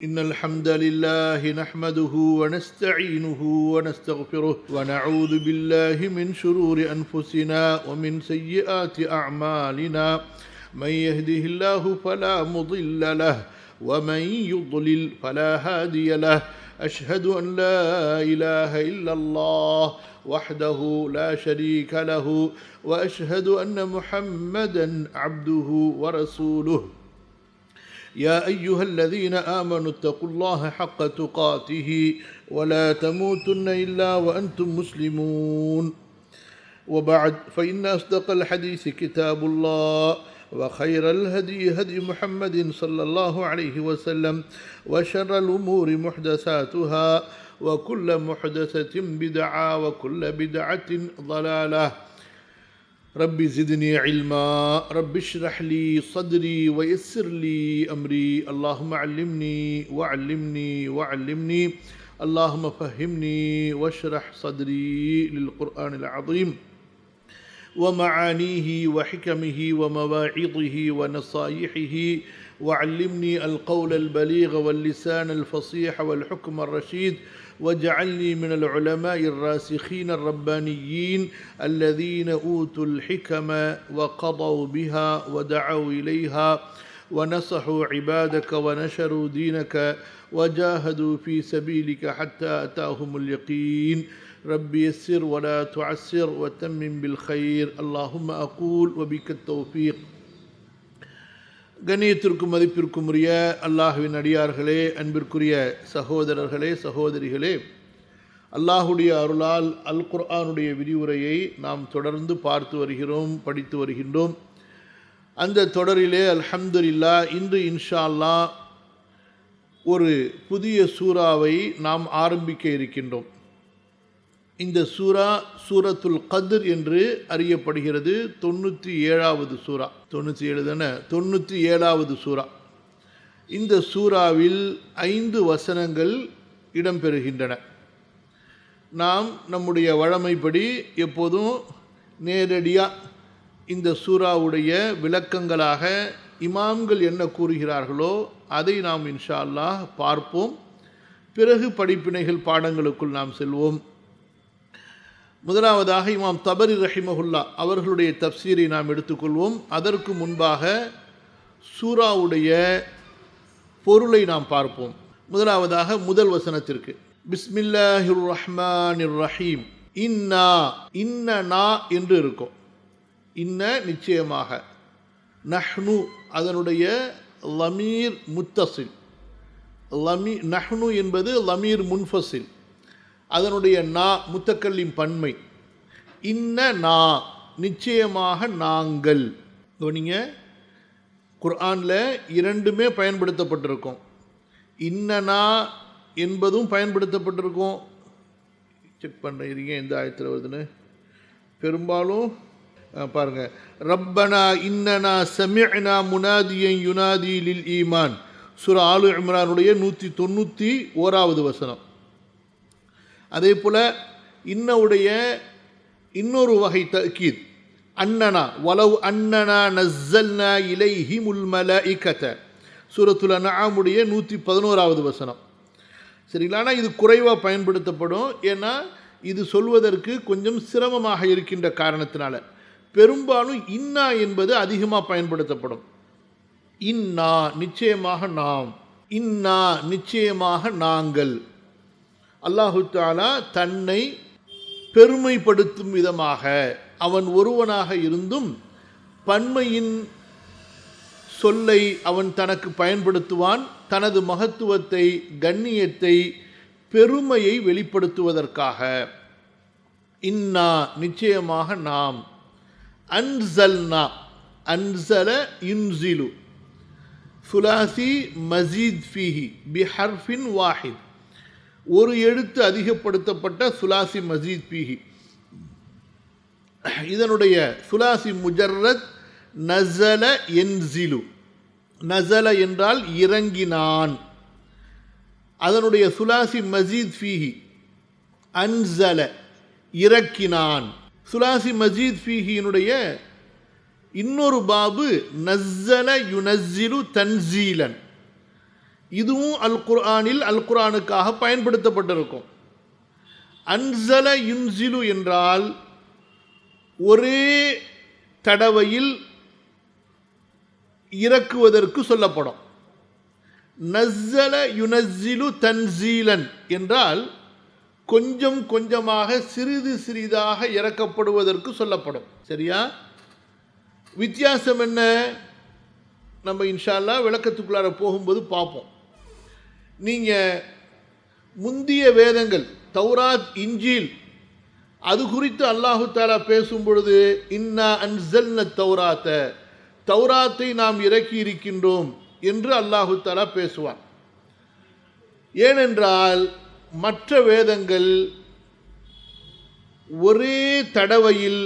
إن الحمد لله نحمده ونستعينه ونستغفره ونعوذ بالله من شرور أنفسنا ومن سيئات أعمالنا من يهده الله فلا مضل له ومن يضلل فلا هادي له أشهد أن لا إله إلا الله وحده لا شريك له وأشهد أن محمدا عبده ورسوله يا أيها الذين آمنوا اتقوا الله حق تقاته ولا تموتن إلا وأنتم مسلمون وبعد فإن أصدق الحديث كتاب الله وخير الهدي هدي محمد صلى الله عليه وسلم وشر الأمور محدثاتها وكل محدثة بدعة وكل بدعة ضلالة رب زدني علما رب اشرح لي صدري ويسر لي أمري اللهم علمني وعلمني اللهم فهمني واشرح صدري للقرآن العظيم ومعانيه وحكمه ومواعظه ونصائحه وعلمني القول البليغ واللسان الفصيح والحكم الرشيد واجعلني من العلماء الراسخين الربانيين الذين أوتوا الحكم وقضوا بها ودعوا إليها ونصحوا عبادك ونشروا دينك وجاهدوا في سبيلك حتى أتاهم اليقين رب يسر ولا تعسر وتمم بالخير اللهم أقول وبك التوفيق. கண்ணியத்திற்கும் மதிப்பிற்கும் உரிய அல்லாஹ்வின் அடியார்களே, அன்பிற்குரிய சகோதரர்களே சகோதரிகளே, அல்லாஹுடைய அருளால் அல் குர்ஆனுடைய விரிவுரையை நாம் தொடர்ந்து பார்த்து வருகிறோம், படித்து வருகின்றோம். அந்த தொடரிலே அல்ஹம்துலில்லாஹ் இன்று இன்ஷா அல்லாஹ் ஒரு புதிய சூறாவை நாம் ஆரம்பிக்க இருக்கின்றோம். இந்த சூரா சூரத்துல் கத்ர் என்று அறியப்படுகிறது. 97வது சூரா. 97 தானே? 97வது சூரா. இந்த சூறாவில் 5 வசனங்கள் இடம்பெறுகின்றன. நாம் நம்முடைய வழமைப்படி எப்போதும் நேரடியாக இந்த சூறாவுடைய விளக்கங்களாக இமாம்கள் என்ன கூறுகிறார்களோ அதை நாம் இன்ஷா அல்லாஹ் பார்ப்போம். பிறகு படிப்பினைகள் பாடங்களுக்குள் நாம் செல்வோம். முதலாவதாக இமாம் தபரி ரஹிமஹுல்லா அவர்களுடைய தப்சீரை நாம் எடுத்துக்கொள்வோம். அதற்கு முன்பாக சூராவுடைய பொருளை நாம் பார்ப்போம். முதலாவதாக முதல் வசனத்திற்கு பிஸ்மில்லாஹிர் ரஹ்மானிர் ரஹீம். இன்னனா என்று இருக்கும். இன்ன நிச்சயமாக, நஹ்னு அதனுடைய லமீர் முத்தசில், நஹ்னு என்பது லமீர் முன்ஃபசில், அதனுடைய நா முத்தக்கல்லின் பன்மை. இன்னனா நிச்சயமாக நாங்கள். நீங்கள் குர்ஆனில் இரண்டுமே பயன்படுத்தப்பட்டிருக்கும். இன்னனா என்பதும் பயன்படுத்தப்பட்டிருக்கும். செக் பண்ணுறீங்க எந்த ஆயத்தில் வருதுன்னு. பெரும்பாலும் பாருங்கள், ரப்பனா இன்னனா சமிஅனா முனாதியன் யுனாதி லில் ஈமான், சூரா ஆலு இம்ரானுடைய 191வது வசனம். அதே போல் இன்னவுடைய இன்னொரு வகை தக்கீத் அன்னனா வலவ் அன்னனா நஸ்ஸல்னா இலைஹிமுல் மலாயிகத, சூரத்துல் அன்ஆமுடைய 111வது வசனம். சரிங்களா? ஆனால் இது குறைவாக பயன்படுத்தப்படும். ஏன்னா இது சொல்வதற்கு கொஞ்சம் சிரமமாக இருக்கின்ற காரணத்தினால பெரும்பாலும் இன்னா என்பது அதிகமாக பயன்படுத்தப்படும். இன்னா நிச்சயமாக நாம், இன்னா நிச்சயமாக நாங்கள். அல்லாஹு தஆலா தன்னை பெருமைப்படுத்தும் விதமாக அவன் ஒருவனாக இருந்தும் பன்மையின் சொல்லை அவன் தனக்கு பயன்படுத்துவான். தனது மகத்துவத்தை, கண்ணியத்தை, பெருமையை வெளிப்படுத்துவதற்காக. இன்னா நிச்சயமாக நாம், அன்சல்னா அன்சல யுன்சிலு சுலாசி மஸீத் ஃபீஹி பிஹர்ஃபின் வாஹித், ஒரு எழுத்து அதிகப்படுத்தப்பட்ட சுலாசி மஸீத் ஃபீஹி. இதனுடைய சுலாசி முஜர்ரத் நஸல யன்சிலு. நஸல என்றால் இறங்கினான். அதனுடைய சுலாசி மஸீத் ஃபீஹி அன்சல இறக்கினான். சுலாசி மஸீத் ஃபீஹியினுடைய இன்னொரு பாபு நஸ்ஸல யுனஸ்ஸிலு தன்சீலன், இதுவும் அல் குர்ஆனில் அல் குர்ஆனுக்காக பயன்படுத்தப்பட்டிருக்கும். அன்சல யுன்சிலு என்றால் ஒரே தடவையில் இறக்குவதற்கு சொல்லப்படும். நஸ்ஸல யுனஸ்ஸிலு தன்சீலன் என்றால் கொஞ்சம் கொஞ்சமாக சிறிது சிறிதாக இறக்கப்படுவதற்கு சொல்லப்படும். சரியா? வித்தியாசம் என்ன? நம்ம இன்ஷா அல்லாஹ் விளக்கத்துக்குள்ளார போகும்போது பார்ப்போம். நீங்கள் முந்திய வேதங்கள் தௌராத், இன்ஜீல், அது குறித்து அல்லாஹு தாலா பேசும் பொழுது இன்னா அன்ஸல்ன தௌராத்த, தௌராத்தை நாம் இறக்கி இருக்கின்றோம் என்று அல்லாஹு தாலா பேசுவான். ஏனென்றால் மற்ற வேதங்கள் ஒரே தடவையில்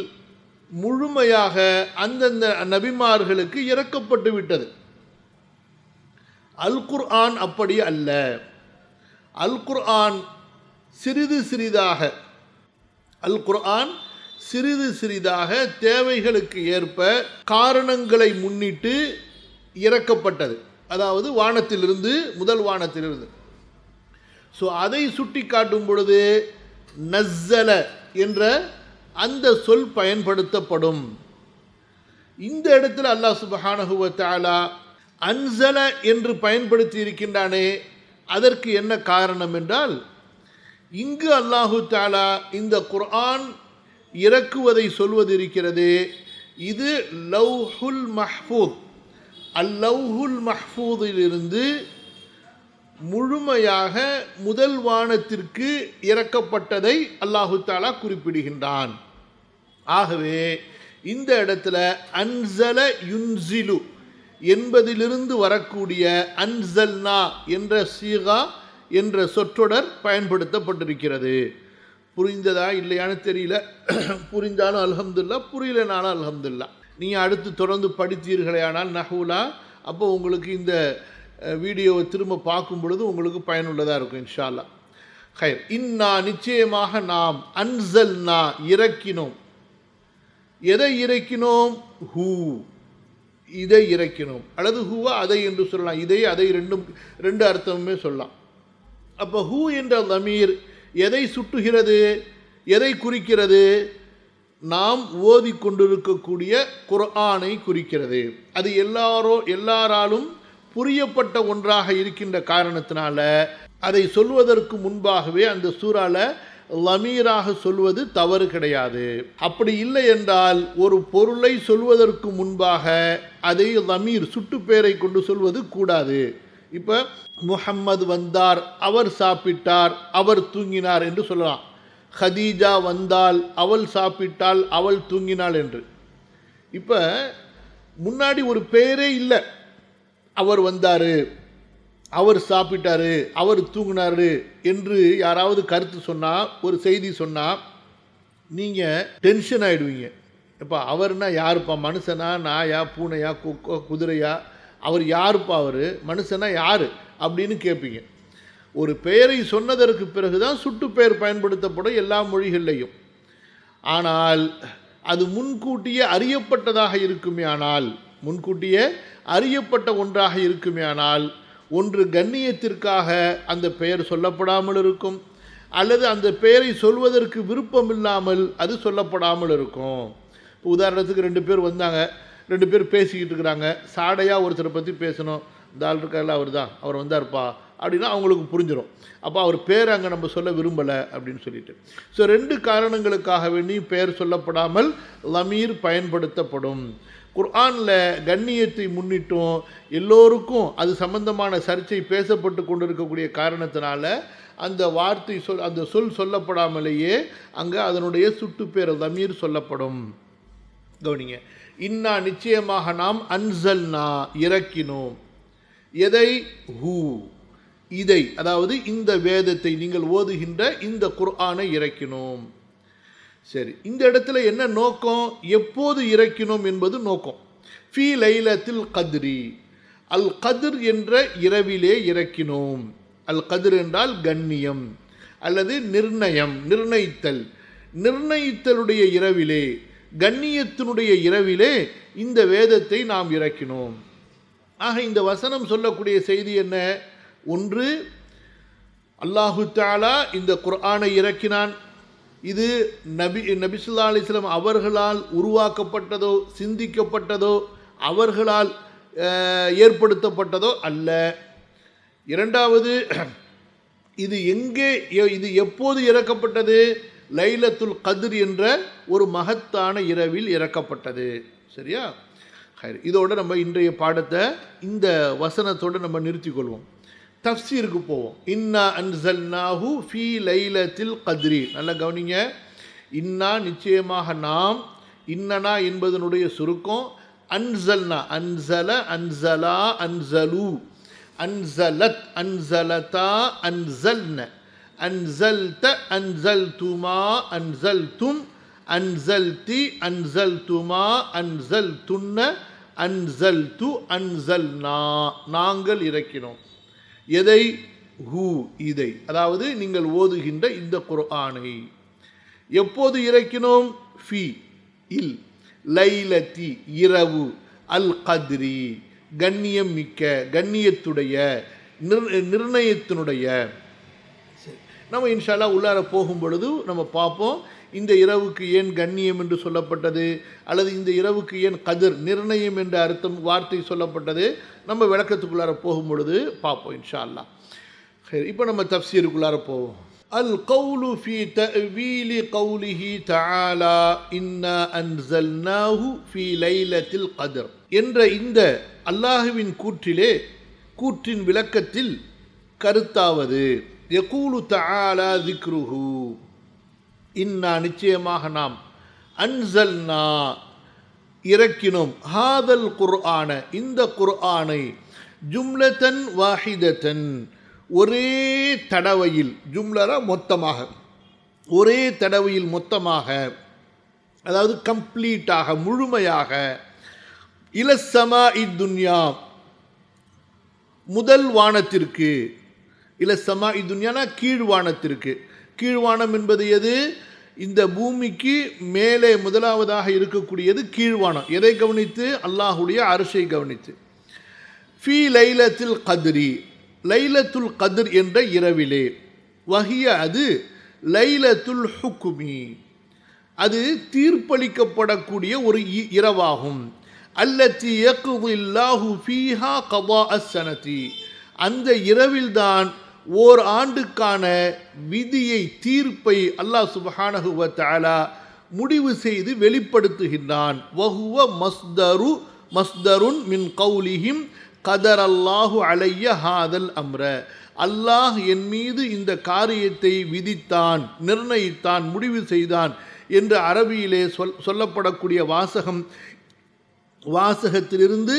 முழுமையாக அந்தந்த நபிமார்களுக்கு இறக்கப்பட்டு விட்டது. அல் குர்ஆன் அப்படி அல்ல. அல் குர்ஆன் சிறிது சிறிதாக, அல் குர்ஆன் சிறிது சிறிதாக தேவைகளுக்கு ஏற்ப காரணங்களை முன்னிட்டு இறக்கப்பட்டது. அதாவது வானத்திலிருந்து, முதல் வானத்திலிருந்து. ஸோ அதை சுட்டி காட்டும் பொழுது நஸ்ஸல என்ற அந்த சொல் பயன்படுத்தப்படும். இந்த இடத்துல அல்லாஹ் சுப்ஹானஹு வ தஆலா அன்ஸல என்று பயன்படுத்தி இருக்கின்றானே, அதற்கு என்ன காரணம் என்றால், இங்கு அல்லாஹு தஆலா இந்த குர்ஆன் இறக்குவதை சொல்வது இருக்கிறது, இது லவ்ஹுல் மஹ்ஃபூஸ், அல் லவ்ஹுல் மஹ்ஃபூஸிலிருந்து முழுமையாக முதல் வானத்திற்கு இறக்கப்பட்டதை அல்லாஹு தஆலா குறிப்பிடுகின்றான். ஆகவே இந்த இடத்துல அன்ஸல யுன்சிலு என்பதிலிருந்து வரக்கூடிய அன்ஸல்னா என்ற சீகா என்ற சொற்றொடர் பயன்படுத்தப்பட்டிருக்கிறது. புரிந்ததா இல்லையான்னு தெரியல. புரிந்தாலும் அல்ஹம்துலில்லாஹ், புரியலனாலும் அல்ஹம்துலில்லாஹ். நீங்கள் அடுத்து தொடர்ந்து படித்தீர்களேயானால் நஹ்வுலா, அப்போ உங்களுக்கு இந்த வீடியோவை திரும்ப பார்க்கும் பொழுது உங்களுக்கு பயனுள்ளதாக இருக்கும் இன்ஷா அல்லாஹ். ஹைர். இன்னா நிச்சயமாக நாம், அன்ஸல்னா இறக்கினோம். எதை இறக்கினோம்? ஹூ, இதை இறக்கினோம். அல்லது ஹூவா அதை என்று சொல்லலாம். இதை அதை ரெண்டு அர்த்தமுமே சொல்லலாம். அப்போ ஹூ என்ற தமீர் எதை சுட்டுகிறது, எதை குறிக்கிறது? நாம் ஓதிக்கொண்டிருக்கக்கூடிய குர்ஆனை குறிக்கிறது. அது எல்லாராலும் புரியப்பட்ட ஒன்றாக இருக்கின்ற காரணத்தினால அதை சொல்வதற்கு முன்பாகவே அந்த சூறால லமீராக சொல்வது தவறு கிடையாது. அப்படி இல்லை என்றால் ஒரு பொருளை சொல்வதற்கு முன்பாக அதை லமீர் சுட்டு பேரை கொண்டு சொல்வது கூடாது. இப்போ முஹம்மது வந்தார், அவர் சாப்பிட்டார், அவர் தூங்கினார் என்று சொல்லலாம். ஹதீஜா வந்தால், அவள் சாப்பிட்டாள், அவள் தூங்கினாள் என்று. இப்போ முன்னாடி ஒரு பேரே இல்லை. அவர் வந்தார், அவர் சாப்பிட்டாரு, அவர் தூங்கினாரு என்று யாராவது கருத்து சொன்னால், ஒரு செய்தி சொன்னால், நீங்கள் டென்ஷன் ஆகிடுவீங்க. இப்போ அவர்னா யாருப்பா? மனுஷனா, நாயா, பூனையா, குதிரையா? அவர் யாருப்பா? அவர் மனுஷனா யார் அப்படின்னு கேட்பீங்க. ஒரு பெயரை சொன்னதற்கு பிறகுதான் சுட்டு பெயர் பயன்படுத்தப்படும் எல்லா மொழிகள்லையும். ஆனால் அது முன்கூட்டியே அறியப்பட்டதாக இருக்குமே ஆனால், முன்கூட்டியே அறியப்பட்ட ஒன்றாக இருக்குமே ஆனால், ஒன்று கண்ணியத்திற்காக அந்த பெயர் சொல்லப்படாமல் இருக்கும், அல்லது அந்த பெயரை சொல்வதற்கு விருப்பம் இல்லாமல் அது சொல்லப்படாமல் இருக்கும். இப்போ உதாரணத்துக்கு 2 பேர் வந்தாங்க, 2 பேர் பேசிக்கிட்டு இருக்கிறாங்க. சாடையாக ஒருத்தரை பற்றி பேசணும். இந்த ஆள் இருக்கார்ல, அவர் வந்தார்ப்பா அப்படின்னா அவங்களுக்கு புரிஞ்சிடும். அப்போ அவர் பேர் அங்கே நம்ம சொல்ல விரும்பலை அப்படின்னு சொல்லிட்டு. ஸோ 2 காரணங்களுக்காக வேண்டி பெயர் சொல்லப்படாமல் லமீர் பயன்படுத்தப்படும். குர்ஆனில் கண்ணியத்தை முன்னிட்டும் எல்லோருக்கும் அது சம்பந்தமான சர்ச்சை பேசப்பட்டு கொண்டிருக்கக்கூடிய காரணத்தினால அந்த வார்த்தை அந்த சொல் சொல்லப்படாமலேயே அங்கே அதனுடைய சுட்டு பேர் லமீர் சொல்லப்படும். கவனிங்க. இன்னா நிச்சயமாக நாம், அன்ஸல்னா இறக்கினோம். எதை? ஹூ, இதை, அதாவது இந்த வேதத்தை, நீங்கள் ஓதுகின்ற இந்த குர்ஆனை இறக்கினோம். சரி, இந்த இடத்துல என்ன நோக்கம்? எப்போது இறக்கினோம் என்பது நோக்கம். ஃபீ லைலத்தில் கத்ரி, அல் கத்ர் என்ற இரவிலே இறக்கினோம். அல் கத்ர் என்றால் கண்ணியம் அல்லது நிர்ணயம், நிர்ணயித்தல். நிர்ணயித்தலுடைய இரவிலே, கண்ணியத்தினுடைய இரவிலே இந்த வேதத்தை நாம் இறக்கினோம். ஆக இந்த வசனம் சொல்லக்கூடிய செய்தி என்ன? ஒன்று, அல்லாஹு தஆலா இந்த குர்ஆனை இறக்கினான். இது நபி ஸல்லல்லாஹு அலைஹி வஸல்லம் அவர்களால் உருவாக்கப்பட்டதோ சிந்திக்கப்பட்டதோ அவர்களால் ஏற்படுத்தப்பட்டதோ அல்ல. இரண்டாவது, இது எப்போது இறக்கப்பட்டது? லைலத்துல் கத்ர் என்ற ஒரு மகத்தான இரவில் இறக்கப்பட்டது. சரியா? இதோடு நம்ம இன்றைய பாடத்தை இந்த வசனத்தோடு நம்ம நிறுத்திக்கொள்வோம். தஃப்சீருக்கு போவோம். இன்னா அன்ஸல்நாஹு ஃபீ லைலத்தில் கத்ரி. நல்லா கவனிங்க. இன்னா நிச்சயமாக நாம், இன்னனா என்பதனுடைய சுருக்கம் அன்ஸல்னா, அன்ஸல, அன்ஸலா, அன்ஸலு, அன்ஸலத், அன்ஸலதா, அன்ஸல்ன, அன்ஸல்த, அன்ஸல்துமா, அன்ஸல்தும், அன்ஸல்தி, அன்ஸல்துமா, அன்ஸல்துன்ன, அன்ஸல்து, அன்ஸல்னா. நாங்கள் இறக்கினோம். எதை? ஹூ, இதை, அதாவது நீங்கள் ஓதுகின்ற இந்த குர்ஆனை. எப்போது இறக்கினோம்? ஃபி, இல், லைலத்தி, இரவு, அல் கத்ரி, கண்ணியம் மிக்க, கண்ணியத்துடைய, நிர்ணயத்தினுடைய. நம்ம இன்ஷா அல்லாஹ் உள்ளார போகும் பொழுது நம்ம பார்ப்போம், இந்த இரவுக்கு ஏன் கண்ணியம் என்று சொல்லப்பட்டது, அல்லது இந்த இரவுக்கு ஏன் கதிர், நிர்ணயம் என்ற அர்த்தம் வார்த்தை சொல்லப்பட்டது. நம்ம விளக்கத்துக்குள்ளார போகும் பொழுது பார்ப்போம் இன்ஷா அல்லாஹ். சரி, இப்போ நம்ம தஃப்சீருக்குள்ளார போவோம். அல் கௌலு ஃபீ தஅவீலி கௌலிஹி தஆலா இன்னா அன்ஸல்நாஹு ஃபீ லைலத்தில் கத்ர் என்ற இந்த அல்லாஹுவின் கூற்றின் விளக்கத்தில் கருத்தாவது, யகூலு தஆலா ذிக்ருஹு, இன்னா நிச்சயமாக நாம், அன்ஸல்னா இறக்கினோம், ஹாதல் குர்ஆன இந்த குர்ஆனை, ஜும்லத்தன் வாஹிதத்தன் ஒரே தடவையில், ஜும்லரா மொத்தமாக, ஒரே தடவையில் மொத்தமாக, அதாவது கம்ப்ளீட்டாக முழுமையாக, இலஸ்ஸமாஇ துன்யா முதல் வானத்திற்கு, இலஸ்ஸமாஇ துன்யானா கீழ்வானத்திற்கு. கீழ்வானம் என்பது எது? இந்த பூமிக்கு மேலே முதலாவதாக இருக்கக்கூடியது கீழ்வானம். எதை கவனித்து? அல்லாஹுடைய அர்ஷை கவனித்து. ஃபீ லைலத்தில் கத்ரி, லைலத்துல் கத்ர் என்ற இரவிலே, வஹிய அது, லைலத்துல் ஹுக்மி அது தீர்ப்பளிக்கப்படக்கூடிய ஒரு இரவாகும். அல்லத்தி யக்தில்லாஹு ஃபீஹா கதா அஸ்ஸனதி, அந்த இரவில்தான் ஓர் ஆண்டுக்கான விதியை, தீர்ப்பை அல்லாஹ் சுப்ஹானஹு வ தஆலா முடிவு செய்து வெளிப்படுத்துகின்றான். வஹுவ மஸ்தருன் மின் கௌலிஹிம் கதரல்லாஹு அலைய ஹாதல் அம்ர, அல்லாஹ் என் மீது இந்த காரியத்தை விதித்தான், நிர்ணயித்தான், முடிவு செய்தான் என்று அரபியிலே சொல்லப்படக்கூடிய வாசகத்திலிருந்து,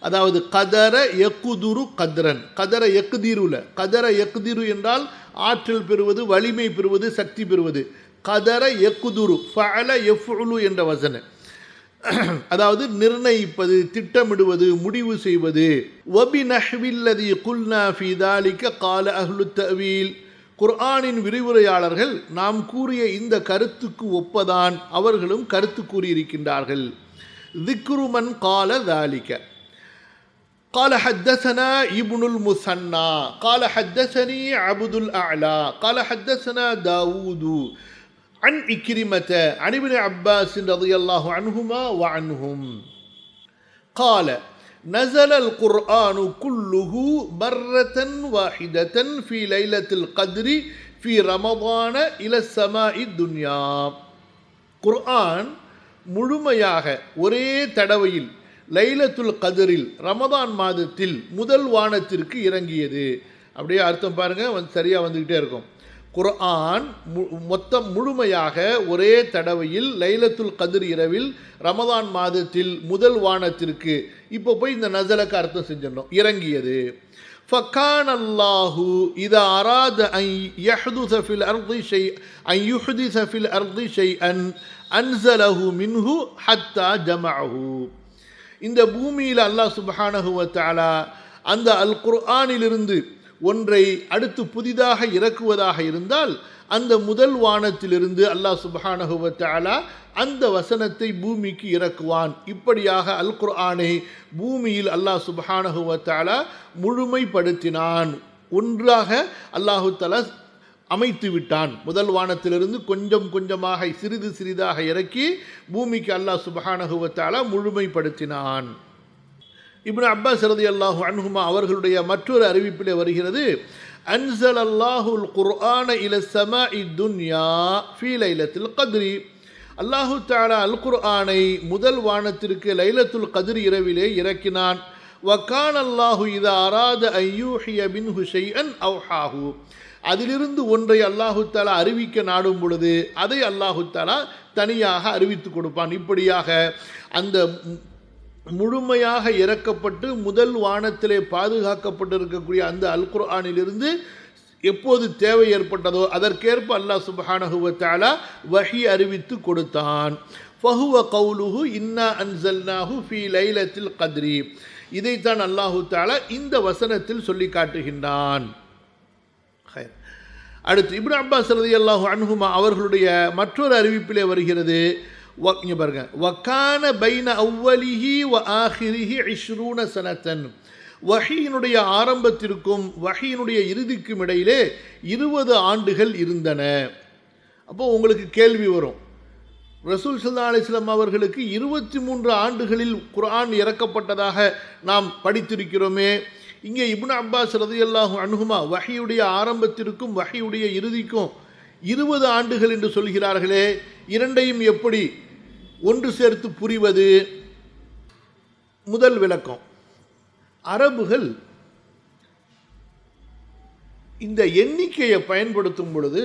அதாவது கதர யக்குதுரு கத்ரன், கதர யக்குதீருல, கதர யக்குதிரு என்றால் ஆற்றல் பெறுவது, வலிமை பெறுவது, சக்தி பெறுவது. கதர யக்குதுரு, ஃபஅல யஃப்உலு என்ற வசன, அதாவது நிர்ணயிப்பது, திட்டமிடுவது, முடிவு செய்வது. வபி நஹ்வில்லதி குல்னா ஃபீ தாலிக கால அஹ்லுத் தஅவீல், குர்ஆனின் விரிவுரையாளர்கள் நாம் கூறிய இந்த கருத்துக்கு ஒப்பதான் அவர்களும் கருத்து கூறியிருக்கின்றார்கள். ذிக்ரு மன் கால தாலிக قال حدثنا ابن المثنى قال حدثني عبد الأعلى قال حدثنا داود عن إكرمة عن ابن عباس رضي الله عنهما وعنهم قال نزل القرآن كله مرة واحدة في ليلة القدر في رمضان إلى السماء الدنيا. குர்ஆன் முழுமையாக ஒரே தடவையில் லைலத்துல் கத்ரில் ரமதான் மாதத்தில் முதல் வானத்திற்கு இறங்கியது. அப்படியே அர்த்தம் பாருங்கள், சரியாக வந்துக்கிட்டே இருக்கும். குர்ஆன் முழுமையாக ஒரே தடவையில் லைலத்துல் கத்ர் இரவில் ரமதான் மாதத்தில் முதல் வானத்திற்கு, இப்போ போய் இந்த நஸலுக்கு அர்த்தம் செஞ்சிடணும், இறங்கியது. فكان الله إذا أراد أن يحدث في الأرض شيئا أنزله منه حتى جمعه. இந்த பூமியில் அல்லாஹ் சுப்ஹானஹு வ தஆலா அந்த அல் குர்ஆனிலிருந்து ஒன்றை அடுத்து புதிதாக இறக்குவதாக இருந்தால், அந்த முதல் வானத்திலிருந்து அல்லாஹ் சுப்ஹானஹு வ தஆலா அந்த வசனத்தை பூமிக்கு இறக்குவான். இப்படியாக அல் குர்ஆனை பூமியில் அல்லாஹ் சுப்ஹானஹு வ தஆலா முழுமைப்படுத்தினான். ஒன்றாக அல்லாஹு தஆலா அமைத்து விட்டான். முதல் வானத்திலிருந்து கொஞ்சம் கொஞ்சமாக சிறிது சிறிதாக இறக்கி பூமிக்கு அல்லாஹ் சுப்ஹானஹு வ தஆலா முழுமைப்படுத்தினான். இப்னு அப்பாஸ் ரலியல்லாஹு அன்ஹுமா அவர்களுடைய மற்றொரு அறிவிப்பிலே வருகிறது, அன்ஸலல்லாஹுல் குர்ஆன இல ஸமாஇ துன்யா ஃபீ லைலத்துல் கத்ரி. அல்லாஹு தஆலா அல் குர்ஆனை முதல் வானத்திற்கு லைலத்துல் கத்ர் இரவிலே இறக்கினான். வகான அல்லாஹு இதா அராத அன் யூஹிய மின்ஹு ஷைஅன் அவ்ஹாஹு. அதிலிருந்து ஒன்றை அல்லாஹு தஆலா அறிவிக்க நாடும் பொழுது அதை அல்லாஹு தஆலா தனியாக அறிவித்து கொடுப்பான். இப்படியாக அந்த முழுமையாக இறக்கப்பட்டு முதல் வானத்திலே பாதுகாக்கப்பட்டிருக்கக்கூடிய அந்த அல் குர்ஆனிலிருந்து எப்போது தேவை ஏற்பட்டதோ அதற்கேற்ப அல்லாஹ் சுப்ஹானஹு வ தஆலா வஹி அறிவித்து கொடுத்தான். ஃபஹுவ கௌலுஹு இன்னா அன்ஸல்னாஹு ஃபீ லைலத்தில் கத்ரி. இதைத்தான் அல்லாஹு தஆலா இந்த வசனத்தில் சொல்லி காட்டுகின்றான். அடுத்து இப்னு அப்பாஸ் ரலியல்லாஹு அன்ஹுமா அவர்களுடைய மற்றொரு அறிவிப்பிலே வருகிறது, இங்க பாருங்க, வகான பைன அவ்வலிஹி வ ஆஹிரிஹி 20 சனத்தன். வஹீனுடைய ஆரம்பத்திற்கும் வஹீனுடைய இறுதிக்கும் இடையிலே 20 ஆண்டுகள் இருந்தன. அப்போ உங்களுக்கு கேள்வி வரும், ரசூல் ஸல்லல்லாஹு அலைஹி வஸல்லம் அவர்களுக்கு 23 ஆண்டுகளில் குர்ஆன் இறக்கப்பட்டதாக நாம் படித்திருக்கிறோமே, இங்கே இப்னு அப்பாஸ் ரலியல்லாஹு அன்ஹுமா வஹீயுடைய ஆரம்பத்திற்கும் வஹீயுடைய இறுதிக்கும் 20 ஆண்டுகள் என்று சொல்கிறார்களே, இரண்டையும் எப்படி ஒன்று சேர்த்து புரிவது? முதல் விளக்கம், அரபுகள் இந்த எண்ணிக்கையை பயன்படுத்தும் பொழுது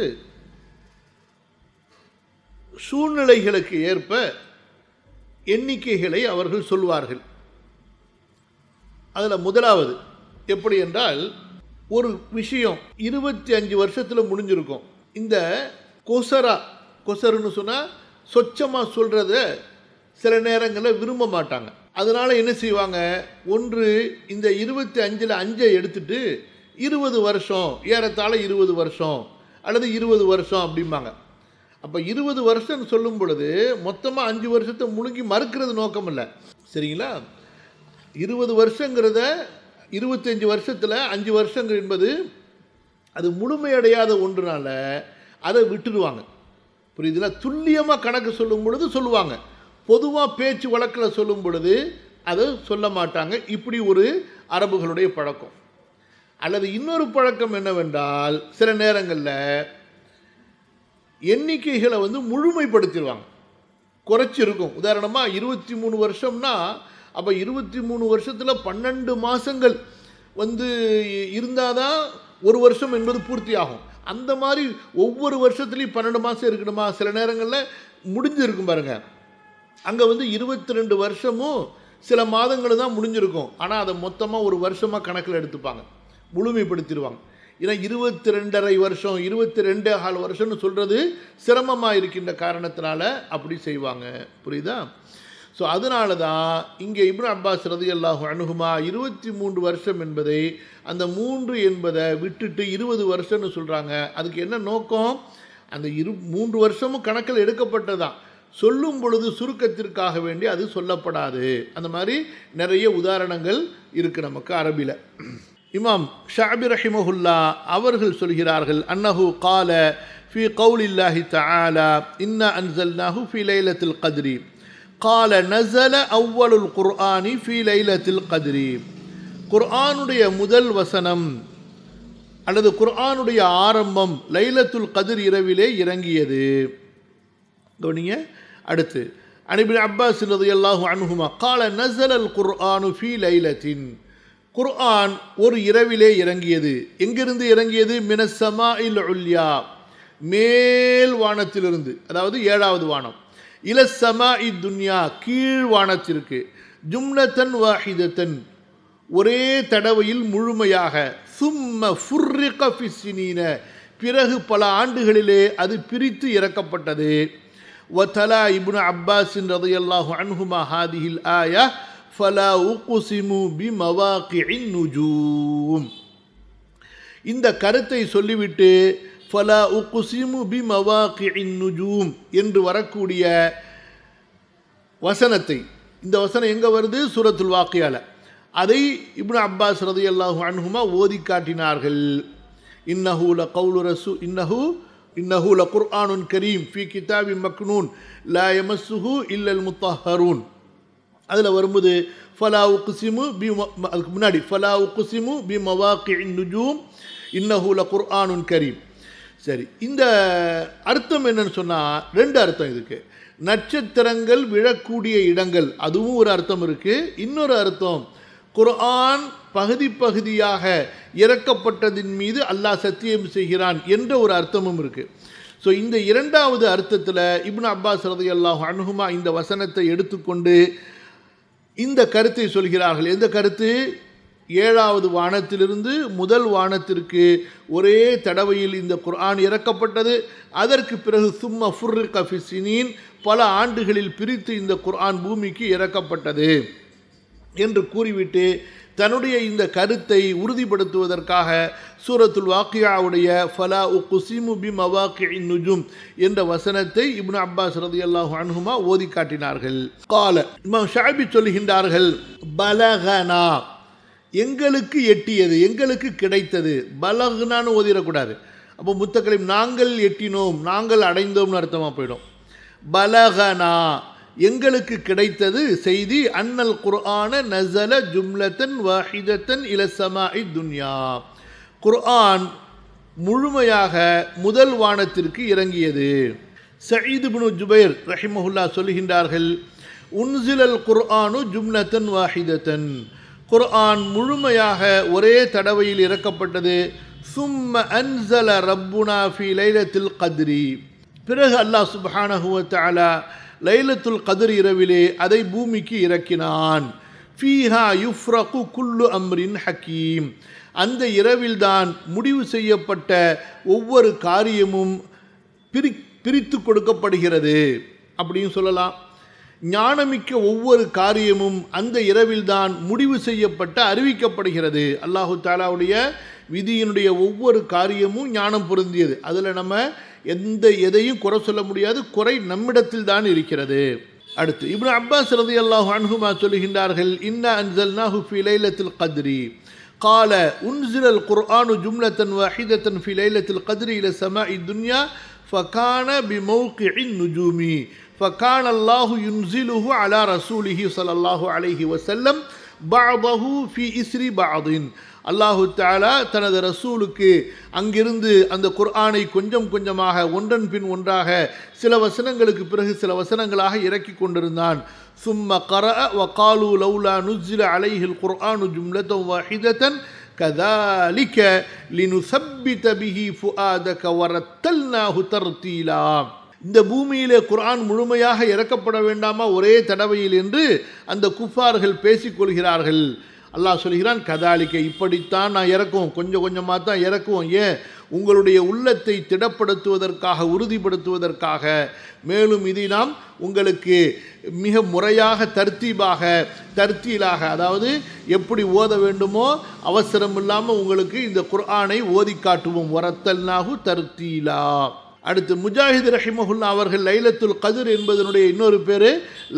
சூழ்நிலைகளுக்கு ஏற்ப எண்ணிக்கைகளை அவர்கள் சொல்வார்கள். அதில் முதலாவது எப்படி என்றால், ஒரு விஷயம் 25 வருஷத்தில் முடிஞ்சிருக்கும். இந்த கொசருன்னு சொன்னால் சொச்சமாக சொல்கிறத சில நேரங்களில் விரும்ப மாட்டாங்க. அதனால் என்ன செய்வாங்க, ஒன்று இந்த 25ல் 5 எடுத்துட்டு 20 வருஷம், ஏறத்தாழ 20 வருஷம் அல்லது 20 வருஷம் அப்படிம்பாங்க. அப்போ 20 வருஷம்னு சொல்லும் பொழுது மொத்தமாக 5 வருஷத்தை முழுங்கி மறுக்கிறது நோக்கம் இல்லை, சரிங்களா? 20 வருஷங்கிறத 25 வருஷத்தில் 5 வருஷங்கள் என்பது அது முழுமையடையாத ஒன்றுனால அதை விட்டுடுவாங்க. புரியுதுல? துல்லியமாக கணக்கு சொல்லும் பொழுது சொல்லுவாங்க, பொதுவாக பேச்சு வழக்கில் சொல்லும் பொழுது அதை சொல்ல மாட்டாங்க. இப்படி ஒரு அரபுகளுடைய பழக்கம். அல்லது இன்னொரு பழக்கம் என்னவென்றால், சில நேரங்களில் எண்ணிக்கைகளை முழுமைப்படுத்திடுவாங்க, குறைச்சிருக்கும். உதாரணமாக 23 வருஷம்னா அப்போ 23 வருஷத்தில் 12 மாதங்கள் இருந்தால் தான் ஒரு வருஷம் என்பது பூர்த்தி ஆகும். அந்த மாதிரி ஒவ்வொரு வருஷத்துலேயும் 12 மாதம் இருக்கணுமா? சில நேரங்களில் முடிஞ்சிருக்கும் பாருங்கள், அங்கே 22 வருஷமும் சில மாதங்கள் தான் முடிஞ்சிருக்கும். ஆனால் அதை மொத்தமாக ஒரு வருஷமாக கணக்கில் எடுத்துப்பாங்க, முழுமைப்படுத்திடுவாங்க. ஏன்னா 22.5 வருஷம் 22.5 வருஷம்னு சொல்கிறது சிரமமாக இருக்கின்ற காரணத்தினால அப்படி செய்வாங்க. புரியுதா? ஸோ அதனால தான் இங்கே இப்னு அப்பாஸ் ரலியல்லாஹு அன்ஹுமா 23 வருஷம் என்பதை, அந்த 3 என்பதை விட்டுட்டு 20 வருஷம்னு சொல்கிறாங்க. அதுக்கு என்ன நோக்கம்? அந்த 3 வருஷமும் கணக்கில் எடுக்கப்பட்டதான், சொல்லும் பொழுது சுருக்கத்திற்காக வேண்டி அது சொல்லப்படாது. அந்த மாதிரி நிறைய உதாரணங்கள் இருக்குது நமக்கு அரபியில். இமாம் ஷாபி ரஹிமஹுல்லா அவர்கள் சொல்கிறார்கள், அன்னஹு கால ஃபி கௌலில்லாஹி தஆலா இன்னா அன்ஸல்னாஹு ஃபி லைலத்தில் கத்ரி கால நஸல அவ்வலுல் குர்ஆனி ஃபி லைலத்தில் கத்ரி. குர்ஆனுடைய முதல் வசனம் அல்லது குர்ஆனுடைய ஆரம்பம் லைலத்துல் கத்ர் இரவிலே இறங்கியது. கவனிங்க. அடுத்து இப்னு அப்பாஸ் ரலியல்லாஹு அன்ஹுமா கால நஸலல் குர்ஆனு ஃபி லைலத்தின். குர்ஆன் ஒரு இரவிலே இறங்கியது. எங்கிருந்து இறங்கியது? மினஸ் ஸமாஇல் உல்யா, மேல் வானத்திலிருந்து, அதாவது 7வது வானம். இலஸ் ஸமாஇ துன்யா, கீழ் வானத்திற்கு. ஜும்லத்தன் வாஹிதத்தன், ஒரே தடவையில் முழுமையாக. சும்ம ஃபுர்ரிக ஃபிஸ்ஸினீன, பிறகு பல ஆண்டுகளிலே அது பிரித்து இறக்கப்பட்டது. வதலா இப்னு அப்பாஸ் ரலியல்லாஹு அன்ஹுமா ஹாதிஹில் ஆயா ஃபலா உக்ஸிமு பிமவாகிஇன் நுஜூம். இந்த கருத்தை சொல்லிவிட்டு ஃபலா உக்ஸிமு பிமவாகிஇன் நுஜூம் என்று வரக்கூடிய வசனத்தை, இந்த வசனம் எங்கே வருது? சூரத்துல் வாக்கியால. அதை இப்னு அப்பாஸ் ரலியல்லாஹு அன்ஹுமா ஓதி காட்டினார்கள். இன்னஹு லகுர்ஆனுன் கரீம் ஃபீ கிதாபின் மக்னூன் லா யமஸ்ஸுஹு இல்லல் முத்தஹ்ஹரூன். அதில் வரும்போது அதுக்கு முன்னாடி ஃபலா உக்ஸிமு பி மவாக்கிஇன் நுஜூம் இன்னஹு லகுர்ஆனுன் கரீம். சரி, இந்த அர்த்தம் என்னன்னு சொன்னால் ரெண்டு அர்த்தம் இதுக்கு. நட்சத்திரங்கள் விழக்கூடிய இடங்கள், அதுவும் ஒரு அர்த்தம் இருக்குது. இன்னொரு அர்த்தம், குர்ஆன் பகுதி பகுதியாக இறக்கப்பட்டதின் மீது அல்லாஹ் சத்தியம் செய்கிறான் என்ற ஒரு அர்த்தமும் இருக்குது. ஸோ இந்த இரண்டாவது அர்த்தத்தில் இப்னு அப்பாஸ் ரலியல்லாஹு அன்ஹுமா இந்த வசனத்தை எடுத்துக்கொண்டு இந்த கருத்தை சொல்கிறார்கள். எந்த கருத்து? 7வது வானத்திலிருந்து முதல் வானத்திற்கு ஒரே தடவையில் இந்த குர்ஆன் இறக்கப்பட்டது. அதற்கு பிறகு சும்ம ஃபுர்ரிக ஃபி ஸினீன், பல ஆண்டுகளில் பிரித்து இந்த குர்ஆன் பூமிக்கு இறக்கப்பட்டது என்று கூறிவிட்டு தன்னுடைய இந்த கருத்தை உறுதிப்படுத்துவதற்காக சூரத்துல் வாக்கியாவுடைய ஃபலா உக்ஸிமு பி மவாக்கிஇன் நுஜூம் என்ற வசனத்தை இப்னு அப்பாஸ் ரலியல்லாஹு அன்ஹுமா ஓதி காட்டினார்கள். கால இமாம் ஷாபி சொல்லுகின்றார்கள், பலகனா, எங்களுக்கு எட்டியது, எங்களுக்கு கிடைத்தது. பலகனான்னு ஓதிடக்கூடாது. அப்போ முத்தக்கலிம் நாங்கள் எட்டினோம், நாங்கள் அடைந்தோம்னு அர்த்தமாக போயிடும். பலகனா, எங்களுக்கு கிடைத்தது செய்தி, அன்னல் குர்ஆன நஸல ஜும்லத்தன் வாஹிதத்தன் இல ஸமாஇ துன்யா, குர்ஆன் முழுமையாக முதல் வானத்திற்கு இறங்கியது. சயீத் இப்னு ஜுபைர் ரஹிமஹுல்லா சொல்லுகின்றார்கள், உன்சிலல் குர்ஆனு ஜும்லத்தன் வாஹிதத்தன், குர்ஆன் முழுமையாக ஒரே தடவையில் இறக்கப்பட்டது. சும்ம அன்ஸல ரப்புனா ஃபி லைலத்தில் கத்ரி, பிறகு அல்லாஹ் சுப்ஹானஹு வ தஆலா லைலத்துல் கத்ர் இரவிலே அதை பூமிக்கு இறக்கினான். ஃபீஹா யுஃப்ரகு குல்லு அம்ரின் ஹக்கீம், அந்த இரவில்தான் முடிவு செய்யப்பட்ட ஒவ்வொரு காரியமும் பிரித்து கொடுக்கப்படுகிறது அப்படின்னு சொல்லலாம். ஞானமிக்க ஒவ்வொரு காரியமும் அந்த இரவில்தான் முடிவு செய்யப்பட்ட அறிவிக்கப்படுகிறது. அல்லாஹு தஆலாவுடைய விதியினுடைய ஒவ்வொரு காரியமும் ஞானம் பொருந்தியது. அதில் நம்ம எதையும் குறை சொல்ல முடியாது, குறை நம்மிடத்தில் தான் இருக்கிறது. அடுத்து இப்னு அப்பாஸ் ரலியல்லாஹு அன்ஹுமா சொல்லுகின்றார்கள், இன்னா அன்ஸல்னாஹு ஃபீ லைலத்தில் கத்ரி قال أنزل القرآن جملة واحدة في ليلة القدر إلى سماء الدنيا فكان بموقع النجوم فكان الله ينزله على رسوله صلى الله عليه وسلم بعضه في إسر بعض. அல்லாஹு தஆலா தனது ரசூலுக்கு அங்கிருந்து அந்த குர்ஆனை கொஞ்சம் கொஞ்சமாக ஒன்றன் பின் ஒன்றாக சில வசனங்களுக்கு பிறகு சில வசனங்களாக இறக்கி கொண்டிருந்தான். சும்ம கரஅ வகாலு லௌலா நுஸ்ஸில அலைஹில் குர்ஆனு ஜும்லத்தன் வாஹிதத்தன் கதாலிக லினுஸப்பித பிஹி ஃபுஆதக வரத்தல்னாஹு தர்தீலா. இந்த பூமியிலே குர்ஆன் முழுமையாக இறக்கப்பட வேண்டாமா ஒரே தடவையில் என்று அந்த குஃபார்கள் பேசிக்கொள்கிறார்கள். அல்லாஹ் சொல்கிறான், கதாலிக்க, இப்படித்தான் நான் இறக்குவோம், கொஞ்சம் கொஞ்சமாக தான் இறக்குவோம். ஏன்? உங்களுடைய உள்ளத்தை திடப்படுத்துவதற்காக, உறுதிப்படுத்துவதற்காக. மேலும் இதை நாம் உங்களுக்கு மிக முறையாக தர்த்தீலாக, அதாவது எப்படி ஓத வேண்டுமோ அவசரம் இல்லாமல் உங்களுக்கு இந்த குர்ஆனை ஓதி காட்டுவோம். வரத்தல்னாஹு தர்தீலா. அடுத்து முஜாஹித் ரஹிமஹுல்லா அவர்கள் லைலத்துல் கத்ர் என்பதனுடைய இன்னொரு பேர்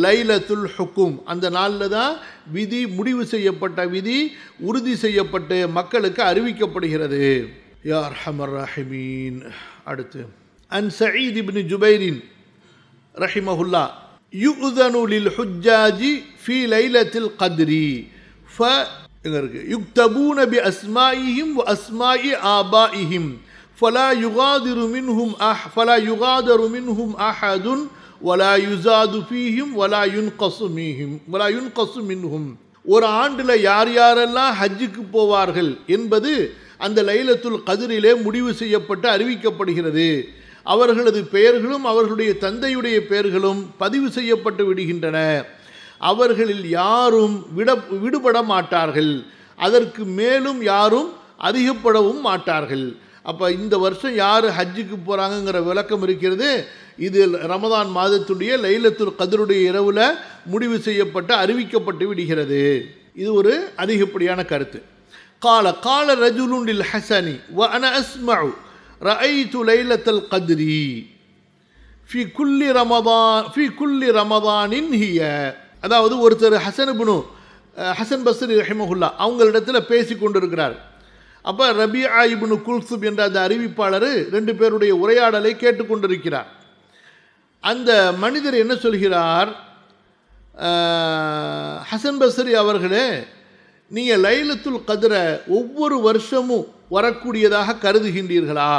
லைலத்துல் ஹுக்கும். அந்த நாளில் தான் விதி, முடிவு செய்யப்பட்ட விதி உறுதி செய்யப்பட்டு மக்களுக்கு அறிவிக்கப்படுகிறது. யா அர்ஹமர் ராஹிமீன். அடுத்து அன் சயீத் இப்னு ஜுபைரின் ரஹிமஹுல்லா யுஅதனு லில் ஹுஜ்ஜாஜி ஃபீ லைலத்தில் கத்ரி யுக்தபூன பி அஸ்மாஇஹிம் வ அஸ்மாஇ ஆபாஇஹிம் فلا يغادر منهم أحد ولا يزاد فيهم ولا ينقص منهم. ஒரு ஆண்டில் யார் யாரெல்லாம் ஹஜ்ஜுக்கு போவார்கள் என்பது அந்த லைலத்துல் கத்ரிலே முடிவு செய்யப்பட்டு அறிவிக்கப்படுகிறது. அவர்களது பெயர்களும் அவர்களுடைய தந்தையுடைய பெயர்களும் பதிவு செய்யப்பட்டு விடுகின்றன. அவர்களில் யாரும் விடுபட மாட்டார்கள், அதற்கு மேலும் யாரும் அதிகப்படவும் மாட்டார்கள். அப்போ இந்த வருஷம் யார் ஹஜ்ஜுக்கு போகிறாங்கங்கிற விளக்கம் இருக்கிறது. இது ரமதான் மாதத்துடைய லைலத்துல் கத்ருடைய இரவில் முடிவு செய்யப்பட்டு அறிவிக்கப்பட்டு விடுகிறது. இது ஒரு அதிகப்படியான கருத்து. கால ரஜுலுன் லில் ஹஸனி வ அன அஸ்மஉ ரஅய்து லைலத்துல் கத்ரி ஃபி குல்லி ரமதானின் ஹிய. அதாவது ஒருத்தர் ஹஸன் இப்னு ஹசன் பஸ்ரி ரஹிமஹுல்லா அவங்களிடத்தில் பேசி கொண்டிருக்கிறார். அப்போ ரபியா இப்னு குல்சுப் என்ற அந்த அறிவிப்பாளர் 2 பேருடைய உரையாடலை கேட்டுக்கொண்டிருக்கிறார். அந்த மனிதர் என்ன சொல்கிறார், ஹசன் பஸ்ரி அவர்களே, நீங்கள் லைலத்துல் கத்ரை ஒவ்வொரு வருஷமும் வரக்கூடியதாக கருதுகின்றீர்களா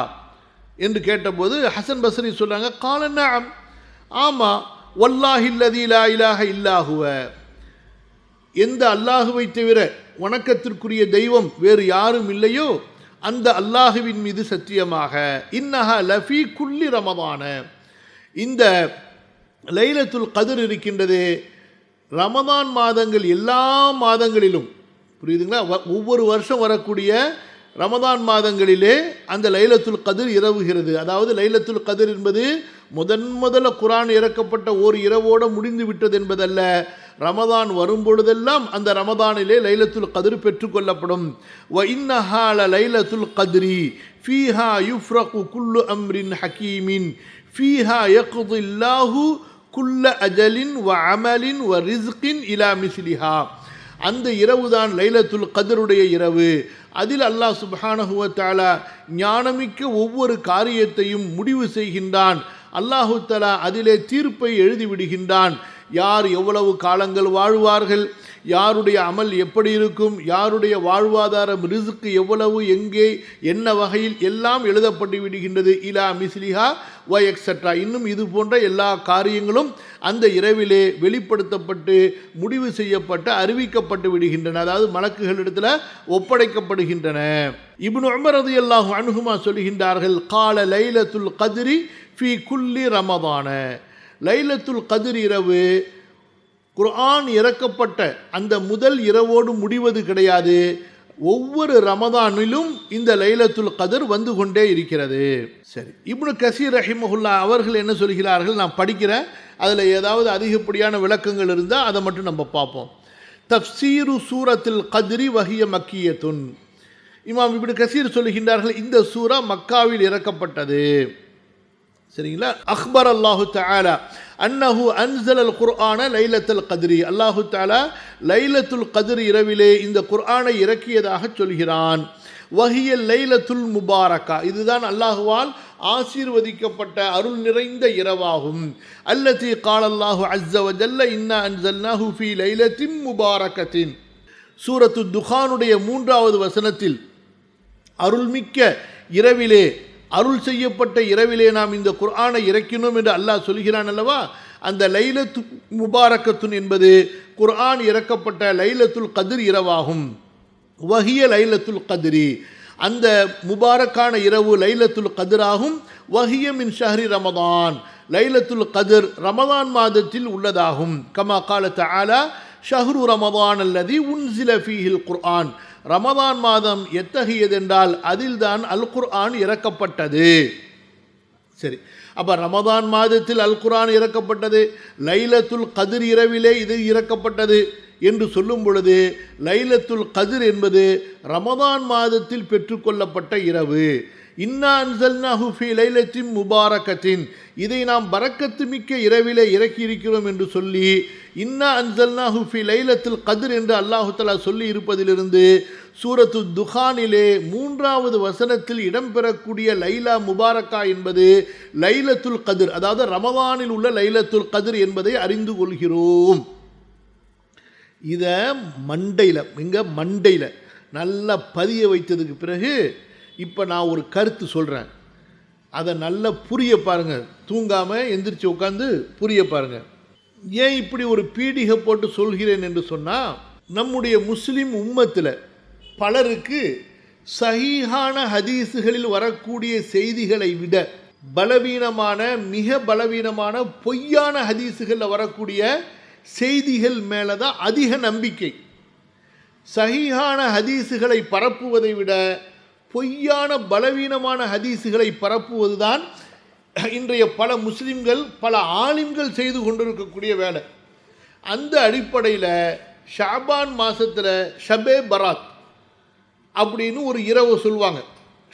என்று கேட்டபோது ஹசன் பஸ்ரி சொல்கிறாங்க, கால நஅம், ஆமாம், வல்லாஹி அல்லதி லா இலாஹ இல்லாஹுவ, எந்த அல்லாஹுவை தவிர வணக்கத்திற்குரிய தெய்வம் வேறு யாரும் இல்லையோ அந்த அல்லாஹுவின் மீது சத்தியமாக, இன்னஹா லஃபி குல்லி ரமதான, இந்த லைலத்துல் கத்ர் இருக்கின்றது ரமதான் மாதங்கள் எல்லா மாதங்களிலும், புரியுதுங்களா, ஒவ்வொரு வருஷம் வரக்கூடிய ரமதான் மாதங்களிலே அந்த லைலத்துல் கத்ர் இரவுகிறது. அதாவது லைலத்துல் கத்ர் என்பது முதல்ல குர்ஆன் இறக்கப்பட்ட ஓர் இரவோடு முடிந்து விட்டது என்பதல்ல, ரமதான் வரும்பொழுதெல்லாம் அந்த ரமதானிலே லைலத்துல் கத்ர் பெற்றுக்கொள்ளப்படும். வ இன்னஹா லைலத்துல் கத்ரி ஃபீஹா யுஃப்ரகு குல்லு அம்ரின் ஹக்கீமின் ஃபீஹா யக்தில்லாஹு குல்ல அஜலின் வ அமலின் வ ரிஸ்கின் இலா மிஸ்லிஹா, அந்த இரவு தான் லைலத்துல் கத்ருடைய இரவு. அதில் அல்லாஹ் சுப்ஹானஹு வ தஆலா ஞானமிக்க ஒவ்வொரு காரியத்தையும் முடிவு செய்கின்றான். அல்லாஹு தஆலா அதிலே தீர்ப்பை எழுதிவிடுகின்றான். யார் எவ்வளவு காலங்கள் வாழ்வார்கள், யாருடைய அமல் எப்படி இருக்கும், யாருடைய வாழ்வாதாரம் ரிஸ்க் எவ்வளவு, எங்கே, என்ன வகையில் எல்லாம் எழுதப்பட்டு விடுகின்றது. இலா மிஸ்லிஹா வ எக்ஸெட்ரா, இன்னும் இது போன்ற எல்லா காரியங்களும் அந்த இரவிலே வெளிப்படுத்தப்பட்டு முடிவு செய்யப்பட்டு அறிவிக்கப்பட்டு விடுகின்றன. அதாவது மலக்குகளிடத்தில் ஒப்படைக்கப்படுகின்றன. இப்னு உமர் ரலியல்லாஹு அன்ஹுமா சொல்கின்றார்கள், கால லைலத்துல் கத்ரி ஃபீ குல்லி ரமதான, லைலத்துல் கத்ர் இரவு குர்ஆன் இறக்கப்பட்ட அந்த முதல் இரவோடு முடிவது கிடையாது, ஒவ்வொரு ரமதானிலும் இந்த லைலத்துல் கத்ர் வந்து கொண்டே இருக்கிறது. சரி, இப்னு கசீர் ரஹிமஹுல்லா அவர்கள் என்ன சொல்கிறார்கள், நான் படிக்கிறேன், அதில் ஏதாவது அதிகப்படியான விளக்கங்கள் இருந்தால் அதை மட்டும் நம்ம பார்ப்போம். தஃப்சீரு சூரத்துல் கத்ரி வஹிய மக்கியத்துன், இமாம் இப்னு கசீர் சொல்கின்றார்கள், இந்த சூரா மக்காவில் இறக்கப்பட்டது. சரிங்களா. அக்பர் அல்லாஹு தஆலா அன்னஹு அன்ஸலல் குர்ஆன லைலத்துல் கத்ரி, அல்லாஹு தஆலா லைலத்துல் கத்ர் இரவிலே இந்த குர்ஆனை இறக்கியதாக சொல்கிறான். வஹிய லைலத்துல் முபாரக்கா, இதுதான் அல்லாஹுவால் ஆசீர்வதிக்கப்பட்ட அருள் நிறைந்த இரவாகும். அல்லதி காலல்லாஹு அஸ்ஸ வ ஜல்ல இன்னா அன்ஸல்னாஹு ஃபீ லைலத்தின் முபாரக்கத்தின், சூரத்து துகானுடைய 3வது வசனத்தில் அருள்மிக்க இரவிலே, அருள் செய்யப்பட்ட இரவிலே நாம் இந்த குர்ஆனை இறக்கினோம் என்று அல்லாஹ் சொல்கிறான் அல்லவா. அந்த லைலத்து முபாரக்கத்துன் என்பது குர்ஆன் இறக்கப்பட்ட லைலத்துல் கத்ர் இரவாகும். வஹிய லைலத்துல் கத்ரி, அந்த முபாரக்கான இரவு லைலத்துல் கத்ராகும். வஹிய மின் ஷஹ்ரி ரமதான், லைலத்துல் கத்ர் ரமதான் மாதத்தில் உள்ளதாகும். கமா கால தஆலா ஷஹ்ரு ரமதான் அல்லதி உன்ஸில ஃபீஹில் குர்ஆன், ரமதான் மாதம் எத்தகையதென்றால் அதில் தான் அல் குர்ஆன் இறக்கப்பட்டது. சரி, அப்போ ரமதான் மாதத்தில் அல் குர்ஆன் இறக்கப்பட்டது, லைலத்துல் கத்ர் இரவிலே இது இறக்கப்பட்டது என்று சொல்லும் பொழுது லைலத்துல் கத்ர் என்பது ரமதான் மாதத்தில் பெற்றுக்கொள்ளப்பட்ட இரவு. இன்னா அன்ஸல்னாஹு ஃபீ லைலத்தின் முபாரக்கத்தின், இதை நாம் பரக்கத்து மிக்க இரவிலே இறக்கி இருக்கிறோம் என்று சொல்லி இன்னா அன்ஸல்னாஹு ஃபீ லைலத்துல் கத்ர் என்று அல்லாஹு தஆலா சொல்லி இருப்பதிலிருந்து சூரத்து துகானிலே 3வது வசனத்தில் இடம்பெறக்கூடிய லைலா முபாரக்கா என்பது லைலத்துல் கத்ர், அதாவது ரமதானில் உள்ள லைலத்துல் கத்ர் என்பதை அறிந்து கொள்கிறோம். இதை மண்டையில் நல்லா பதிய வைத்ததுக்கு பிறகு இப்போ நான் ஒரு கருத்து சொல்கிறேன், அதை நல்லா புரிய பாருங்கள், தூங்காமல் எந்திரிச்சு உட்காந்து புரிய பாருங்கள். ஏன் இப்படி ஒரு பீடிகை போட்டு சொல்கிறேன் என்று சொன்னால், நம்முடைய முஸ்லிம் உம்மத்தில் பலருக்கு சஹீஹான ஹதீஸுகளில் வரக்கூடிய செய்திகளை விட பலவீனமான, மிக பலவீனமான பொய்யான ஹதீஸுகளில் வரக்கூடிய செய்திகள் மேலே தான் அதிக நம்பிக்கை. சஹீஹான ஹதீஸுகளை பரப்புவதை விட பொய்யான பலவீனமான ஹதீஸுகளை பரப்புவது தான் இன்றைய பல முஸ்லிம்கள், பல ஆலிம்கள் செய்து கொண்டிருக்கக்கூடிய வேலை. அந்த அடிப்படையில் ஷாபான் மாதத்தில் ஷபே பராத் அப்படின்னு ஒரு இரவு சொல்லுவாங்க.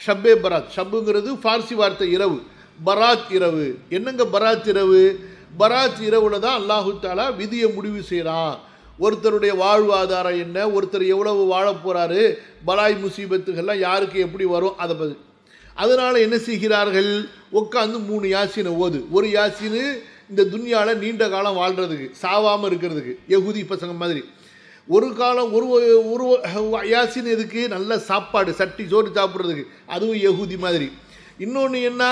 ஷப்பே பராத், ஷப்புங்கிறது ஃபார்சி வார்த்தை இரவு, பராத் இரவு. என்னங்க பராத் இரவு? பராத் இரவில் தான் அல்லாஹு தாலா விதியை முடிவு செய்கிறான். ஒருத்தருடைய வாழ்வாதாரம் என்ன, ஒருத்தர் எவ்வளவு வாழப் போகிறாரு, பலாய் முசீபத்துகள்லாம் யாருக்கு எப்படி வரும், அதை பற்றி. அதனால் என்ன செய்கிறார்கள், உட்காந்து 3 யாசினை ஓது. ஒரு யாசினு இந்த துன்யாவில் நீண்ட காலம் வாழ்கிறதுக்கு, சாவாமல் இருக்கிறதுக்கு, யகுதி பசங்க மாதிரி. ஒரு காலம் ஒரு யாசின் எதுக்கு, நல்ல சாப்பாடு, சட்டி சோறு சாப்பிட்றதுக்கு, அதுவும் யகுதி மாதிரி. இன்னொன்று என்ன,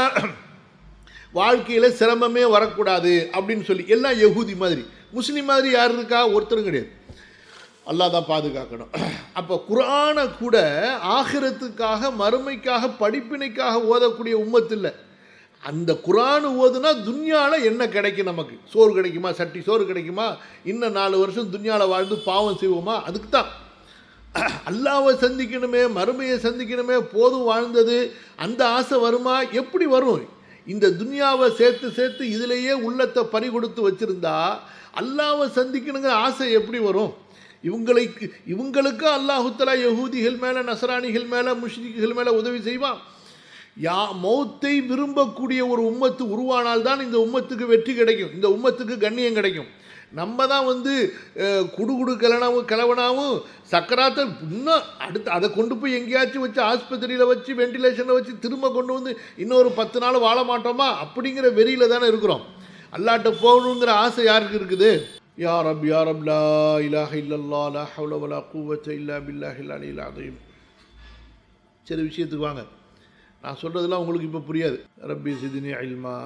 வாழ்க்கையில் சிரமமே வரக்கூடாது அப்படின்னு சொல்லி, எல்லாம் யகுதி மாதிரி. முஸ்லீம் மாதிரி யார் இருக்கா, ஒருத்தரும் கிடையாது. அல்லாஹ் தான் பாதுகாக்கணும். அப்போ குர்ஆனை கூட ஆகிரத்துக்காக, மறுமைக்காக, படிப்பினைக்காக ஓதக்கூடிய உம்மத்து இல்லை. அந்த குர்ஆன் ஓதுனா துன்யாவில் என்ன கிடைக்கும், நமக்கு சோறு கிடைக்குமா, சட்டி சோறு கிடைக்குமா, இன்னும் 4 வருஷம் துன்யாவில் வாழ்ந்து பாவம் செய்வோமா, அதுக்கு தான். அல்லாஹ்வை சந்திக்கணுமே, மறுமையை சந்திக்கணுமே, போதும் வாழ்ந்தது, அந்த ஆசை வருமா, எப்படி வரும்? இந்த துன்யாவை சேர்த்து சேர்த்து இதிலேயே உள்ளத்தை பறி கொடுத்து வச்சுருந்தா அல்லாஹ்வை சந்திக்கணுங்கிற ஆசை எப்படி வரும்? இவங்களுக்கு அல்லாஹு தஆலா யஹூதிகள் மேலே, நசராணிகள் மேலே, முஷ்ரிக்குகள் மேலே உதவி செய்வான். மௌத்தை விரும்பக்கூடிய ஒரு உம்மத்து உருவானால்தான் இந்த உம்மத்துக்கு வெற்றி கிடைக்கும், இந்த உம்மத்துக்கு கண்ணியம் கிடைக்கும். நம்ம தான் குடு கிளவனாவும் சக்கராத்தை இன்னும் அடுத்து அதை கொண்டு போய் எங்கேயாச்சும் வச்சு ஆஸ்பத்திரியில் வச்சு வெண்டிலேஷனில் வச்சு திரும்ப கொண்டு வந்து இன்னொரு 10 நாள் வாழ மாட்டோமா அப்படிங்கிற வெறியில் தானே இருக்கிறோம். அல்லாட்ட போகணுங்கிற ஆசை யாருக்கு இருக்குது? யா ரப் லா இலாஹ இல்லல்லாஹ் லா ஹவ்ல வலா குவத்த இல்லா பில்லாஹில் அலியில் அஸீம். சரி, விஷயத்துக்கு வாங்க. நான் சொல்கிறதெல்லாம் உங்களுக்கு இப்போ புரியாது. ரப்பி சிதினி இல்மா.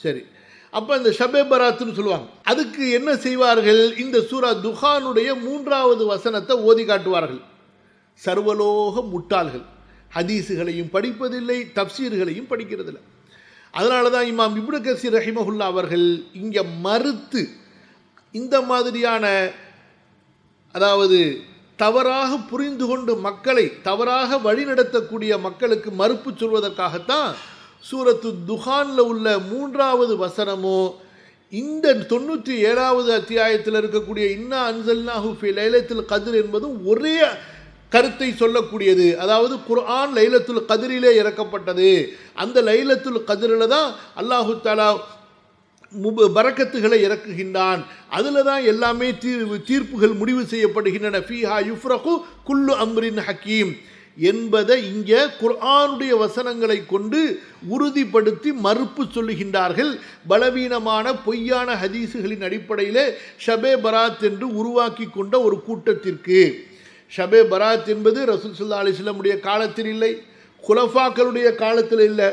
சரி, அப்போ இந்த ஷபே பராத்துன்னு சொல்லுவாங்க. அதுக்கு என்ன செய்வார்கள், இந்த சூரா துஹானுடைய 3வது வசனத்தை ஓதி காட்டுவார்கள். சர்வலோக முட்டாள்கள், ஹதீஸுகளையும் படிப்பதில்லை, தப்சீர்களையும் படிக்கிறதில்லை. அதனால தான் இமாம் இப்னு கஸீர் ரஹிமஹுல்லா அவர்கள் இங்கே மறுத்து இந்த மாதிரியான, அதாவது தவறாக புரிந்து கொண்டு மக்களை தவறாக வழிநடத்தக்கூடிய மக்களுக்கு மறுப்பு சொல்வதற்காகத்தான் சூரத்து துஹானில் உள்ள 3வது வசனமோ இந்த 97வது அத்தியாயத்தில் இருக்கக்கூடிய இன்னா அன்சல்னாஹு ஃபீ லைலத்துல் கத்ர் என்பதும் ஒரே கருத்தை சொல்லக்கூடியது. அதாவது குர்ஆன் லைலத்துல் கத்ரிலே இறக்கப்பட்டது, அந்த லைலத்துல் கத்ரில் தான் அல்லாஹு தஆலா பரக்கத்துகளை இறக்குகின்றான், அதில் தான் எல்லாமே தீர்ப்புகள் முடிவு செய்யப்படுகின்றன. ஃபீஹா யுஃப்ரகு குல்லு அம்ரின் ஹக்கீம் என்பதை இங்கே குர்ஆனுடைய வசனங்களை கொண்டு உறுதிப்படுத்தி மறுப்பு சொல்லுகின்றார்கள். பலவீனமான பொய்யான ஹதீஸுகளின் அடிப்படையில் ஷபே பராத் என்று உருவாக்கி கொண்ட ஒரு கூட்டத்திற்கு. ஷபே பராத் என்பது ரசூல் ஸல்லல்லாஹு அலைஹி வஸல்லம் காலத்தில் இல்லை, குலஃபாக்களுடைய காலத்தில் இல்லை,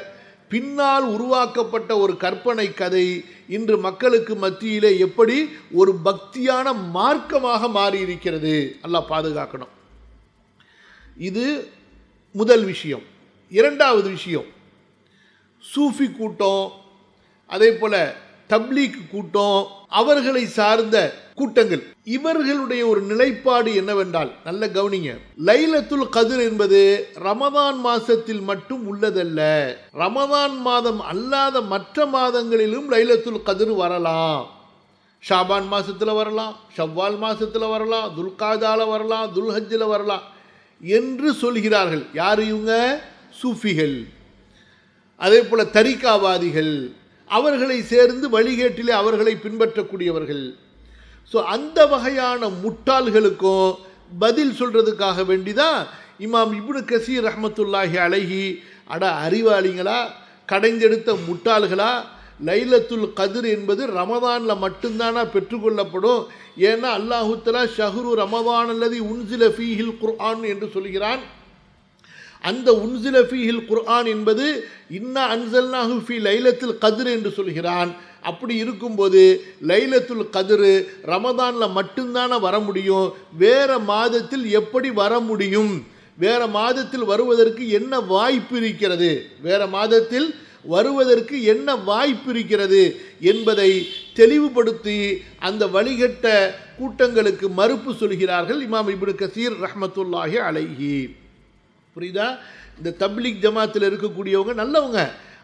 பின்னால் உருவாக்கப்பட்ட ஒரு கற்பனை கதை இன்று மக்களுக்கு மத்தியிலே எப்படி ஒரு பக்தியான மார்க்கமாக மாறியிருக்கிறது. அல்லாஹ் பாதுகாக்கணும். இது முதல் விஷயம். 2வது விஷயம், சூஃபி கூட்டம், அதே போல தப்லீக் கூட்டம், அவர்களை சார்ந்த கூட்டங்கள், இவர்களுடைய ஒரு நிலைப்பாடு என்னவென்றால், நல்ல கவனிங்க, லைலத்துல் கத்ர் என்பது ரமதான் மாசத்தில் மட்டும் உள்ளதல்ல, ரமதான் மாதம் அல்லாத மற்ற மாதங்களிலும் லைலத்துல் கத்ர் வரலாம். ஷாபான் மாசத்தில் வரலாம், ஷவ்வால் மாசத்தில் வரலாம், துல்காதால வரலாம், துல்ஹஜ்ஜில் வரலாம் என்று சொல்கிறார்கள். யார் இவங்க? சூஃபிகள், அதே போல தரிகாவாதிகள், அவர்களை சேர்ந்து வழிகேட்டிலே அவர்களை பின்பற்றக்கூடியவர்கள். ஸோ அந்த வகையான முட்டாள்களுக்கும் பதில் சொல்கிறதுக்காக வேண்டிதான் இமாம் இப்னு கஸீர் ரஹ்மத்துல்லாஹி அலைஹி, அட அறிவாளிங்களா, கடைந்தெடுத்த முட்டாள்களா, லைலத்துல் கத்ர் என்பது ரமதானில் மட்டும்தானா பெற்றுக்கொள்ளப்படும்? ஏன்னா அல்லாஹு தஆலா ஷஹ்ரு ரமதான் அல்லதி உன்சில ஃபீஹில் குர்ஆன் என்று சொல்கிறான். அந்த உன்சில ஃபீஹில் குர்ஆன் என்பது இன்னா அன்சல்னாஹு ஃபீ லைலத்துல் கத்ர் என்று சொல்கிறான். அப்படி இருக்கும்போது லைலத்துல் கத்ர் ரமதானில் மட்டும்தானே வர முடியும், வேற மாதத்தில் எப்படி வர முடியும்? வேற மாதத்தில் வருவதற்கு என்ன வாய்ப்பு இருக்கிறது, வேற மாதத்தில் வருவதற்கு என்ன வாய்ப்பு இருக்கிறது என்பதை தெளிவுபடுத்தி அந்த வழிகட்ட கூட்டங்களுக்கு மறுப்பு சொல்கிறார்கள் இமாம் இப்னு கஸீர் ரஹ்மத்துல்லாஹி அலைஹி. புரியுதா? இந்த தப்லீக் ஜமாத்தில் இருக்கக்கூடியவங்க நல்லவங்க,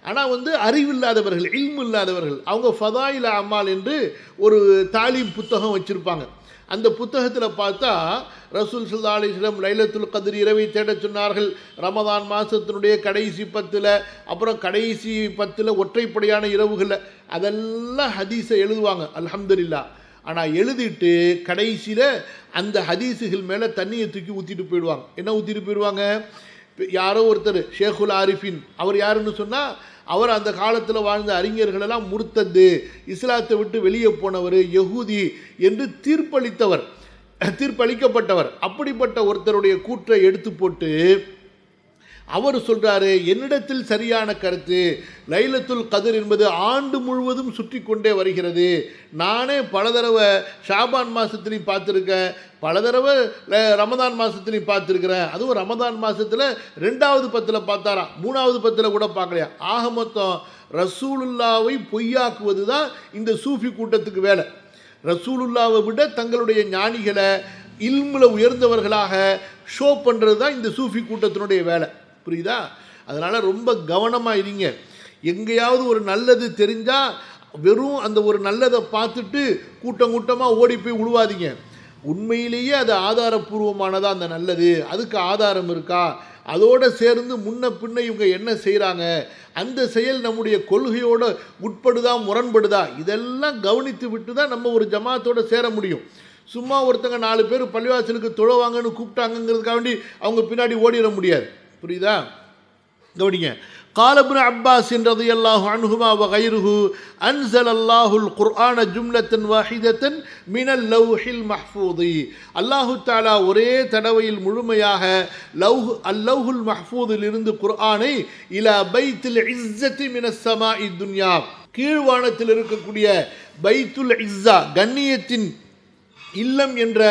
ஆனால் அறிவில்லாதவர்கள், இல்மு இல்லாதவர்கள். அவங்க ஃபதாயில் அமால் என்று ஒரு தாலீம் புத்தகம் வச்சுருப்பாங்க. அந்த புத்தகத்தில் பார்த்தா ரசூல் ஸல்லல்லாஹு அலைஹி வஸல்லம் லைலத்துல் கத்ர் இரவை தேடச் சொன்னார்கள். ரமதான் மாதத்தினுடைய கடைசி 10, அப்புறம் கடைசி 10 ஒற்றைப்படையான இரவுகளில், அதெல்லாம் ஹதீஸை எழுதுவாங்க. அல்ஹம்துலில்லாஹ். ஆனால் எழுதிட்டு கடைசியில் அந்த ஹதீஸுகள் மேலே தண்ணியை தூக்கி ஊற்றிட்டு போயிடுவாங்க. என்ன ஊற்றிட்டு போயிடுவாங்க? யாரோ ஒருத்தர் ஷேகுல் ஆரிஃபின், அவர் யாருன்னு சொன்னால் அவர் அந்த காலத்தில் வாழ்ந்த அறிஞர்களெல்லாம் முர்த்தது, இஸ்லாத்தை விட்டு வெளியே போனவர், யஹூதி என்று தீர்ப்பளிக்கப்பட்டவர். அப்படிப்பட்ட ஒருத்தருடைய கூற்றை எடுத்து போட்டு அவர் சொல்கிறாரு, என்னிடத்தில் சரியான கருத்து, லைலத்துல் கதிர் என்பது ஆண்டு முழுவதும் சுற்றி கொண்டே வருகிறது. நானே பல தடவை ஷாபான் மாதத்துலையும் பார்த்துருக்கேன், பல தடவை ரமதான் மாதத்துலையும் பார்த்துருக்கிறேன். அதுவும் ரமதான் மாதத்தில் 2வது 10 பார்த்தாராம், 3வது 10 கூட பார்க்கலையா. ஆக மொத்தம் ரசூலுல்லாவை பொய்யாக்குவது தான் இந்த சூஃபி கூட்டத்துக்கு வேலை. ரசூலுல்லாவை விட தங்களுடைய ஞானிகளை இல்முல உயர்ந்தவர்களாக ஷோ பண்ணுறது தான் இந்த சூஃபி கூட்டத்தினுடைய வேலை. புரியுதா? அதனால் ரொம்ப கவனமாக இருங்க. எங்கேயாவது ஒரு நல்லது தெரிஞ்சால் வெறும் அந்த ஒரு நல்லதை பார்த்துட்டு கூட்டமாக ஓடி போய் விழுவாதீங்க. உண்மையிலேயே அது ஆதாரபூர்வமானதாக அந்த நல்லது, அதுக்கு ஆதாரம் இருக்கா, அதோடு சேர்ந்து முன்ன பின்ன இவங்க என்ன செய்கிறாங்க, அந்த செயல் நம்முடைய கொள்கையோடு உட்படுதா முரண்படுதா, இதெல்லாம் கவனித்து விட்டு தான் நம்ம ஒரு ஜமாத்தோடு சேர முடியும். சும்மா ஒருத்தங்க 4 பேர் பள்ளிவாசலுக்கு தொழுவாங்கன்னு கூப்பிட்டாங்கிறதுக்காக வேண்டி அவங்க பின்னாடி ஓடிட முடியாது. புரியுதா? கவனிங்க. قال ابن عباس رضي الله عنهما وغيره أنزل الله القرآن جملة واحدة من اللوح المحفوظ. அல்லாஹு தஆலா ஒரே தடவையில் முழுமையாக அல்லௌஹுல் மஹ்ஃபூதிலிருந்து குர்ஆனை இலா பைத்துல் இஸ்ஸத்தி மினஸ் ஸமாஇ துன்யா, கீழ்வானத்தில் இருக்கக்கூடிய பைத்துல் இஸ்ஸா கண்ணியத்தின் இல்லம் என்ற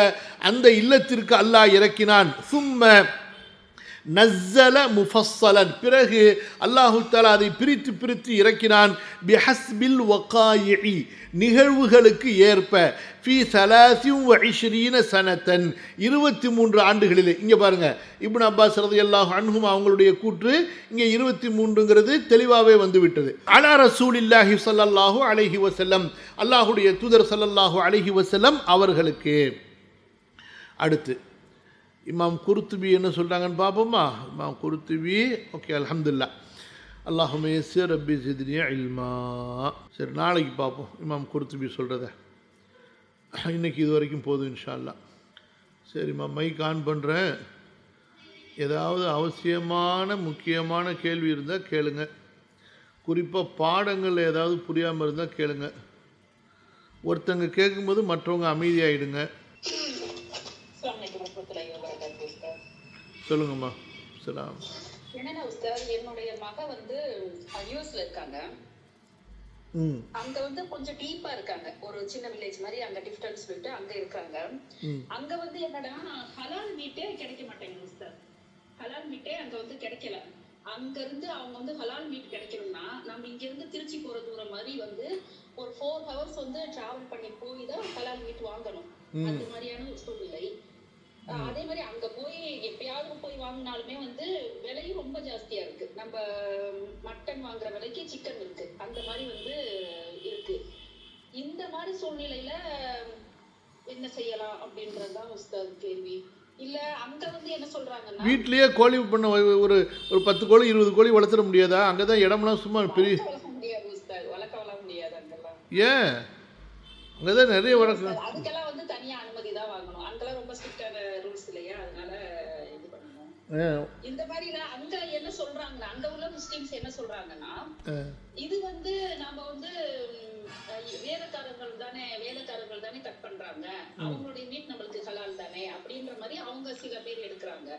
அந்த இல்லத்திற்கு அல்லாஹ் இறக்கினான். சும்ம நஸ்ஸல முஃபஸ்ஸலன், பிறகு அல்லாஹு தஆலா அதை பிரித்து இறக்கினான். பிஹஸ்பில் வகாயிஇ, நிகழ்வுகளுக்கு ஏற்ப. ஃபி 23 சனத்தன், 23 ஆண்டுகளிலே. இங்கே பாருங்கள், இப்னு அப்பாஸ் ரலியல்லாஹு அன்ஹுமா அவங்களுடைய கூற்று இங்கே 23ங்கிறது தெளிவாகவே வந்துவிட்டது. அலா ரசூலில்லாஹி ஸல்லல்லாஹு அலைஹி வஸல்லம், அல்லாஹுடைய தூதர் ஸல்லல்லாஹு அலைஹி வஸல்லம் அவர்களுக்கு. அடுத்து இமாம் குர்துபி என்ன சொல்கிறாங்கன்னு பார்ப்போமா? இமாம் குர்துபி, ஓகே, அல்ஹம்துலில்லாஹ். அல்லாஹும்ம யஸ்ஸிர் ரப்பி ஸித்னி இல்மா. சரி, நாளைக்கு பார்ப்போம் இமாம் குர்துபி சொல்கிறத. இன்றைக்கி இது வரைக்கும் போதும் இன்ஷா அல்லாஹ். சரிம்மா, மைக் ஆன் பண்ணுறேன். ஏதாவது அவசியமான முக்கியமான கேள்வி இருந்தால் கேளுங்க. குறிப்பாக பாடங்கள் ஏதாவது புரியாமல் இருந்தால் கேளுங்க. ஒருத்தங்க கேட்கும்போது மற்றவங்க அமைதியாகிடுங்க. சொல்லுங்கம்மா. சலாம். என்னன்னா உஸ்தாத், என்னுடைய மக வந்து யூஎஸ்ல இருக்காங்க. அங்க வந்து கொஞ்சம் டீப்பா இருக்காங்க, ஒரு சின்ன வில்லேஜ் மாதிரி அங்க டிஃபரன்ஸ் விட்டு அங்க இருக்காங்க. அங்க வந்து என்னன்னா ஹலால் மீட்டே கிடைக்க மாட்டேங்குது உஸ்தாத். ஹலால் மீட்டே அங்க வந்து கிடைக்கல. அங்க இருந்து அவங்க வந்து ஹலால் மீட் கிடைக்கணும்னா நம்ம இங்க இருந்து திருச்சி போற தூரம் மாதிரி வந்து ஒரு 4 hours வந்து டிராவல் பண்ணி போய் தான் ஹலால் மீட் வாங்கணும். அந்த மாதிரியான ஒரு சூழ்நிலை. அதே மாதிரி அங்க போய் எப்பயாவது போய் வாங்கினாலுமே வந்து விலையும் ரொம்ப ஜாஸ்தியா இருக்கு. நம்ம மட்டன் வாங்குற விலைக்கு சிக்கன் இருக்கு, அந்த மாதிரி வந்து இருக்கு. இந்த மாதிரி சூழ்நிலையில என்ன செய்யலாம் அப்படின்றதுதான் உஸ்தாத் கேள்வி. இல்ல அங்க வந்து என்ன சொல்றாங்கன்னா, வீட்லயே கோழி பண்ண ஒரு 10 கோழி 20 கோழி வளர்த்துட முடியாதா? அங்கதான் இடம்லாம் சும்மா பெரிய முடியாது உஸ்தாத், வளர்க்க முடியாது அங்கெல்லாம். ஏன்? அங்கதான் நிறைய வளர்க்கலாம். அதுக்கெல்லாம் வந்து தனியா அனுமதி தான் வாங்கணும். அங்கெல்லாம் ரொம்ப ஸ்ட்ரிக்டான ரூல்ஸ் இல்லையா, அதனால இது பண்ணணும். இந்த மாதிரி அங்க என்ன சொல்றாங்கன்னா, அங்க உள்ள முஸ்லிம்ஸ் என்ன சொல்றாங்கன்னா, இது வந்து நாம வந்து வேலைக்காரர்கள் தானே கட் பண்றாங்க, அவங்களுடைய மீட் நம்மளுக்கு ஹலால் தானே அப்படின்ற மாதிரி அவங்க சில பேர் எடுக்கிறாங்க.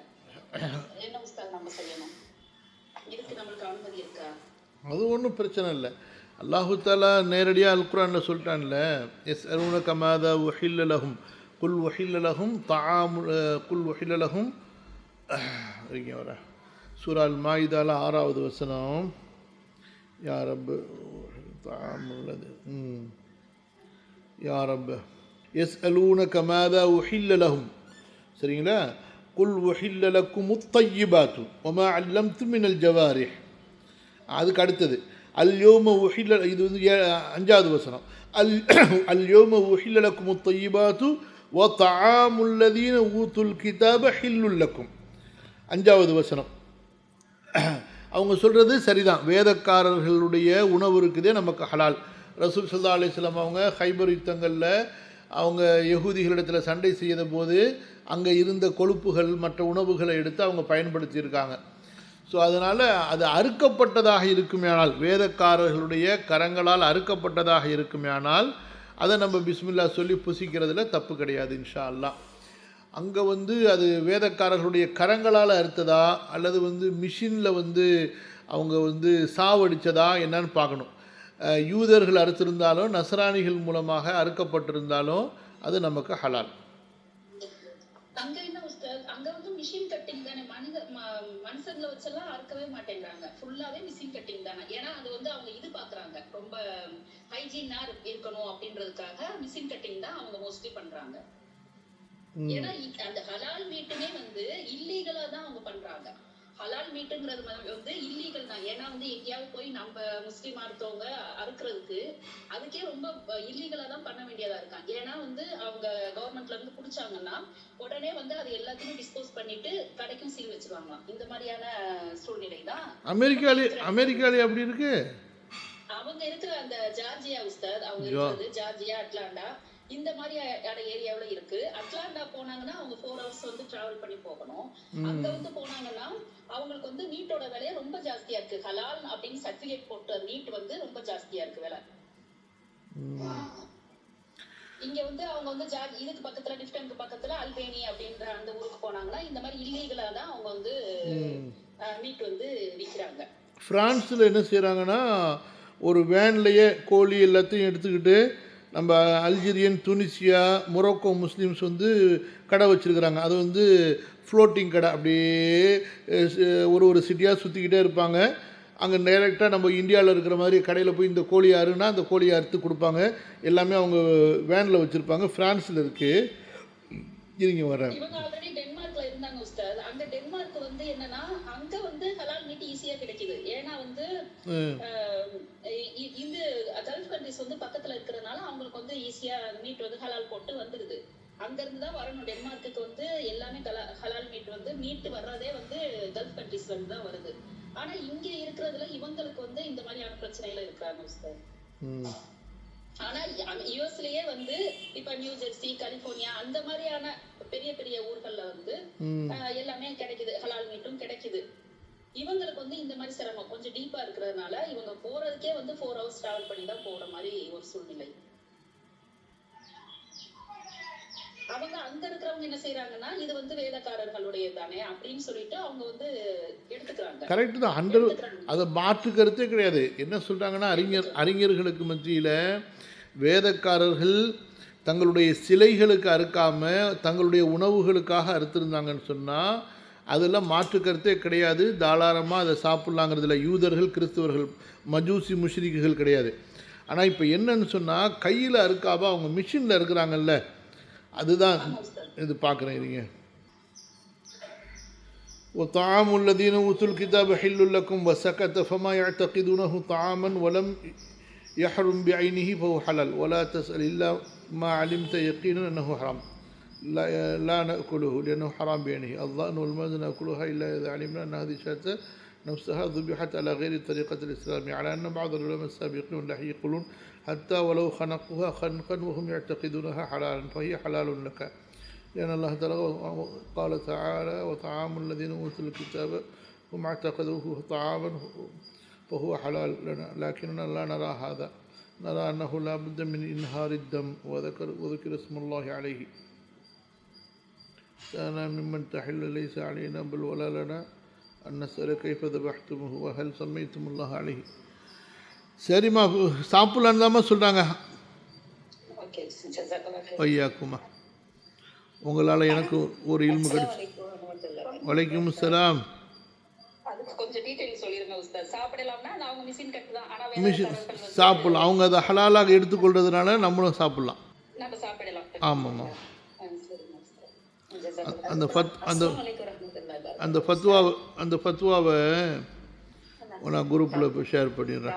என்ன உஸ்தாத் நம்ம செய்யணும்? இதுக்கு நம்மளுக்கு அனுமதி இருக்கா? அது ஒன்றும் பிரச்சனை இல்லை. அல்லாஹு தஆலா நேரடியாக அல் குர்ஆனில் சொல்லிட்டான்ல, யஸ்அலூனக மாதா உஹில்ல லஹும் குல் உஹில்ல லஹும் குல் உஹில்ல லஹும். இங்கே வர சூரா அல் மாயிதால 6வது வசனம். யா ரப் தாமுல்லது யா ரப் யஸ்அலூனக மாதா உஹில்ல லஹும், சரிங்களா? குல் உஹில்ல லக்குமுத் தய்யிபாத்து வமா அல்லம்தும் மினல் ஜவாரிஹ். அதுக்கு அடுத்தது அல்யோம உஹில்ல, இது வந்து 5வது வசனம். அல்யோம உஹில்ல லக்குமுத் தய்யிபாத்து வ தஆமுல் லதீன ஊதுல் கிதாப ஹில்லுல் லக்கும். 5வது வசனம். அவங்க சொல்கிறது சரிதான், வேதக்காரர்களுடைய உணவு இருக்குதே நமக்கு ஹலால். ரசூல் ஸல்லல்லாஹு அலைஹி வஸல்லம் அவங்க ஹைபர் யுத்தங்களில் அவங்க யகூதிகளிடத்தில் சண்டை செய்த போது அங்கே இருந்த கொழுப்புகள் மற்ற உணவுகளை எடுத்து அவங்க பயன்படுத்தியிருக்காங்க. ஸோ அதனால் அது அறுக்கப்பட்டதாக இருக்குமேனால், வேதக்காரர்களுடைய கரங்களால் அறுக்கப்பட்டதாக இருக்குமேனால் அதை நம்ம பிஸ்மில்லா சொல்லி புசிக்கிறதுல தப்பு கிடையாது இன்ஷா அல்லாஹ். அங்கே அது வேதக்காரர்களுடைய கரங்களால் அறுத்ததா அல்லது மிஷினில் அவங்க சாவடித்ததா என்னன்னு பார்க்கணும். யூதர்கள் அறுத்திருந்தாலும் நசராணிகள் மூலமாக அறுக்கப்பட்டிருந்தாலும் அது நமக்கு ஹலால். அங்க என்ன உஸ்தாத், அங்க மிஷின் கட்டிங் தானே, மனுஷங்களை வச்செல்லாம் அறுக்கவே மாட்டேங்கிறாங்க, ஃபுல்லாவே மிஷின் கட்டிங் தானே. ஏன்னா அது அவங்க இது பாக்குறாங்க, ரொம்ப ஹைஜீனா இருக்கணும் அப்படின்றதுக்காக மிஷின் கட்டிங் தான் அவங்க மோஸ்ட்லி பண்றாங்க. ஏன்னா அந்த ஹலால் மீட்டுமே இல்லீகலா தான் அவங்க பண்றாங்க. ஹலால் மீட்டுங்கிறது இல்லீகல் தான். ஏன்னா எங்கேயாவது போய் நம்ம முஸ்லீமா இருந்தவங்க அறுக்கிறதுக்கு அதுக்கே ரொம்ப இல்லீகலா தான் பண்ண வேண்டியதா இருக்காங்க. ஏன்னா அவங்க கவர்மெண்ட்ல இருந்து புடிச்சாங்கன்னா உடனே அது எல்லாத்தையும் டிஸ்போஸ் பண்ணிட்டு கடைக்கும் சீல் வச்சிருவாங்களாம். இந்த மாதிரியான சூழ்நிலை தான் அமெரிக்காலே அப்படி இருக்கு. அவங்க இருக்கிற அந்த ஜார்ஜியா உஸ்தாத், அவங்க இருக்கிறது ஜார்ஜியா, அட்லாண்டா, இந்த மாதிரி ஏரியாவில் இருக்கு. அட்லாண்டா போனாங்கன்னா அவங்க 4 hours டிராவல் பண்ணி போகணும். அங்க போனாங்கன்னா அவங்களுக்கு மீட்டோட விலையே ரொம்ப ஜாஸ்தியா இருக்கு. ஹலால் அப்படின்னு சர்டிபிகேட் போட்ட மீட் ரொம்ப ஜாஸ்தியா இருக்கு விலை. இங்க அவங்க இதுக்கு பக்கத்துல டிஃப்டனுக்கு பக்கத்துல அல்பேனி அப்படின்ற அந்த ஊருக்கு போனாங்கன்னா இந்த மாதிரி இல்லீகலா தான் அவங்க மீட் விற்கிறாங்க. பிரான்ஸில் என்ன செய்கிறாங்கன்னா ஒரு வேன்லேயே கோழி எல்லாத்தையும் எடுத்துக்கிட்டு நம்ம அல்ஜீரியன், துனிசியா, மொரோக்கோ முஸ்லீம்ஸ் கடை வச்சுருக்கிறாங்க. அது ஃப்ளோட்டிங் கடை, அப்படியே ஒரு சிட்டியாக சுற்றிக்கிட்டே இருப்பாங்க. அங்கே டைரெக்டாக நம்ம இந்தியாவில் இருக்கிற மாதிரி கடையில் போய் இந்த கோழி அறுனா அந்த கோழியை அறுத்து கொடுப்பாங்க. எல்லாமே அவங்க வேனில் வச்சுருப்பாங்க. ஃப்ரான்ஸில் இருக்குது. இருங்க வரேன். டென்மார்க்ல இருந்தாங்க உஸ்தாத். அங்க டென்மார்க் என்னன்னா அங்க ஹலால் மீட் ஈஸியா கிடைக்குது. ஏன்னா இது கல்ஃப் கண்ட்ரிஸ் பக்கத்துல இருக்கிறதுனால அவங்களுக்கு ஈஸியா மீட் ஹலால் போட்டு வந்துருது. அங்க இருந்து தான் வரணும் டென்மார்க்குக்கு எல்லாமே ஹலால் மீட் வர்றதே கல்ஃப் கண்ட்ரிஸ்ல இருந்து தான் வருது. ஆனா இங்க இருக்கிறதுல இவங்களுக்கு இந்த மாதிரியான பிரச்சனைகள் இருக்காங்க உஸ்தாத். ஆனா யுஎஸ்லயே இப்ப நியூ ஜெர்சி, கலிபோர்னியா அந்த மாதிரியான பெரிய பெரிய ஊர்கள்ல எல்லாமே கிடைக்குது, ஹலால் மீட்டும் கிடைக்குது. இவங்களுக்கு இந்த மாதிரி சிரமம் கொஞ்சம் டீப்பா இருக்கிறதுனால இவங்க போறதுக்கே 4 hours டிராவல் பண்ணி தான் போற மாதிரி ஒரு சூழ்நிலை. அவங்க அங்க இருக்கிறவங்க என்ன செய்யறாங்கன்னா இது வேதக்காரர்களுடைய தானே அப்படின்னு சொல்லிட்டு அவங்க எடுத்துக்கிறாங்க. கரெக்ட் தான். அதை மாற்று கருத்தே கிடையாது. என்ன சொல்றாங்கன்னா அறிஞர்களுக்கு மத்தியில வேதக்காரர்கள் தங்களுடைய சிலைகளுக்கு அறுக்காம தங்களுடைய உணவுகளுக்காக அறுத்திருந்தாங்கன்னு சொன்னால் அதெல்லாம் மாற்று கருத்தே கிடையாது. தாராளமாக அதை சாப்பிட்லாங்கிறதுல யூதர்கள், கிறிஸ்தவர்கள், மஜூசி, முஷ்ரிக்குகள் கிடையாது. ஆனால் இப்போ என்னன்னு சொன்னால் கையில் அறுக்காமல் அவங்க மிஷினில் இருக்கிறாங்கல்ல, அதுதான் இது பார்க்குறேன். இருங்க. وطعام الذين أوتوا الكتاب حل لكم وسكت فما يعتقدونه طعاما ولم يحرم بعينه فهو حلال ولا تسأل إلا ما علمت يقينا أنه حرام لا نأكله لأنه حرام بعينه الظأن والماذ نأكلها إلا إذا علمنا أن هذه الشاة نفسها ذبحت على غير الطريقة الإسلامية على أن بعض العلماء السابقين واللحي يقولون حتى ولو خنقوها خنقا وهم يعتقدونها حلالا فهي حلال لك لأن الله قال تعالى وطعام الذين أوتوا الكتاب هم اعتقدوه طعاما فهو حلال لنا لكننا لا نرى هذا نرى أنه لا بد من إنهار الدم وذكر اسم الله عليه أنا ممن تحل ليس علينا بل ولا لنا أن نسأل كيف ذبحتموه وهل سميتم الله عليه. சரிம்மா, சாப்பிடலான்னு தாம்மா சொல்கிறாங்க. ஐயாக்குமா, உங்களால் எனக்கு ஒரு இல்மு கிடைச்சு. வலைக்கும் சலாம். மிஷின் சாப்பிடலாம். அவங்க அதை ஹலாலாக எடுத்துக்கொள்றதுனால நம்மளும் சாப்பிடலாம். ஆமாம்மா. அந்த ஃபத்வாவை நான் குரூப்பில் இப்போ ஷேர் பண்ணிடுறேன்.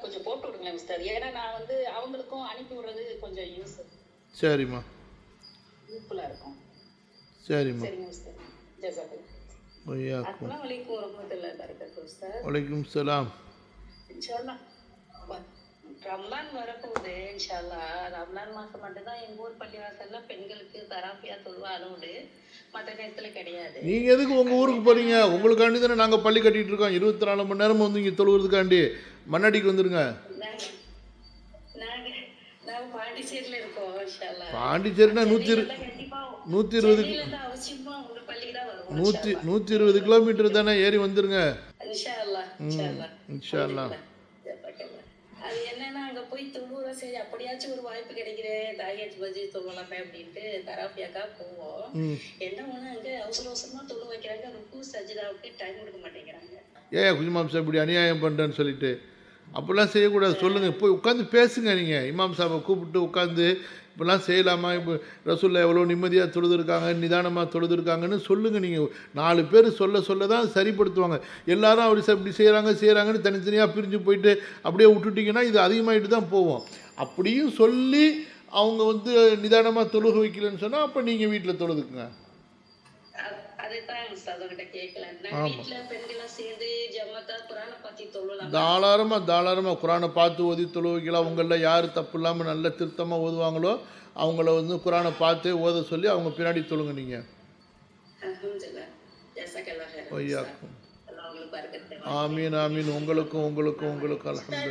கொஞ்சம் போட்டு விடுங்க மிஸ்டர். ஏன்னா நான் அவங்களுக்கும் அனுப்பி விடுறது கொஞ்சம் யூஸ். சரிம்மா, யூஸ்ஃபுல்லா இருக்கும். சரிம்மா. சரிங்க மிஸ்டர். ஜஸாக்கல்லாஹ். அஸ்ஸலாமு அலைக்கும் வரஹ்மத்துல்லாஹி வபரகாத்துஹு மிஸ்டர். வலைக்கும் சலாம். இன்ஷாஅல்லாஹ் ரம்லான் வரப்போகுது இன்ஷா அல்லாஹ். ரம்லான் மாசம் மட்டும்தான் எங்க ஊர் பள்ளிவாசல்ல பெண்களுக்கு தராபியா தொழுவா அலவுடு, மற்ற நேரத்துல கிடையாது. நீங்கள் எதுக்கு உங்கள் ஊருக்கு போகிறீங்க? உங்களுக்காண்டி தானே நாங்கள் பள்ளி கட்டிகிட்டு இருக்கோம். 24 மணி நேரமும் வந்து இங்கே தொழுகிறதுக்காண்டி மண்ணடிக்கு வந்துடுங்க. நாங்க நாங்க நாங்க பாண்டிச்சேரியில இருக்கோம் இன்ஷா அல்லாஹ். பாண்டிச்சேரினா 120 கண்டிப்பா 120 சென்னையில இருந்து அவசியமா உங்க பள்ளிக்கு தான் வருவோம் 120 கிலோமீட்டர் தானே, ஏறி வந்துடுங்க. இன்ஷா அல்லாஹ். இன்ஷா அல்லாஹ். இன்ஷா அல்லாஹ். அது என்னன்னா அங்க போய் தொழுவுற, சரி அப்படியாச்சும் ஒரு வாய்ப்பு கிடைக்குது தாயத் பஜி தொழலாமே அப்படின்ட்டு தராபியாக்கா போவோம். என்ன ஒண்ணு அங்க அவசர அவசரமா தொழு வைக்கிறாங்க, ருக்கு சஜிதாவுக்கு டைம் கொடுக்க மாட்டேங்கிறாங்க. ஏன் குஜிமாம் சார் இப்படி அநியாயம் பண்ணுறேன்னு சொல்லிட்டு அப்படிலாம் செய்யக்கூடாது. சொல்லுங்கள், போய் உட்காந்து பேசுங்க. நீங்கள் இமாம் சாப்பை கூப்பிட்டு உட்காந்து இப்படிலாம் செய்யலாமா, இப்போ ரசூல்லா எவ்வளோ நிம்மதியாக தொழுதுருக்காங்க, நிதானமாக தொழுதுருக்காங்கன்னு சொல்லுங்கள். நீங்கள் 4 பேர் சொல்ல தான் சரிப்படுத்துவாங்க. எல்லாரும் அப்படி இப்படி செய்கிறாங்கன்னு தனித்தனியாக பிரிஞ்சு போயிட்டு அப்படியே விட்டுட்டிங்கன்னா இது அதிகமாகிட்டு தான் போவோம். அப்படியும் சொல்லி அவங்க வந்து நிதானமாக தொழுக வைக்கலன்னு சொன்னால் அப்போ நீங்கள் வீட்டில் தொழுதுக்குங்க. தாராளமாக குரானை பார்த்து ஓதி தொழு வைக்கலாம். உங்களில் யார் தப்பு இல்லாமல் நல்ல திருத்தமாக ஓதுவாங்களோ அவங்கள வந்து குரானை பார்த்து ஓத சொல்லி அவங்க பின்னாடி தொழுங்க. நீங்கள் ஆமீன் ஆமீன். உங்களுக்கும் அல்ஹம்துலில்லாஹ்.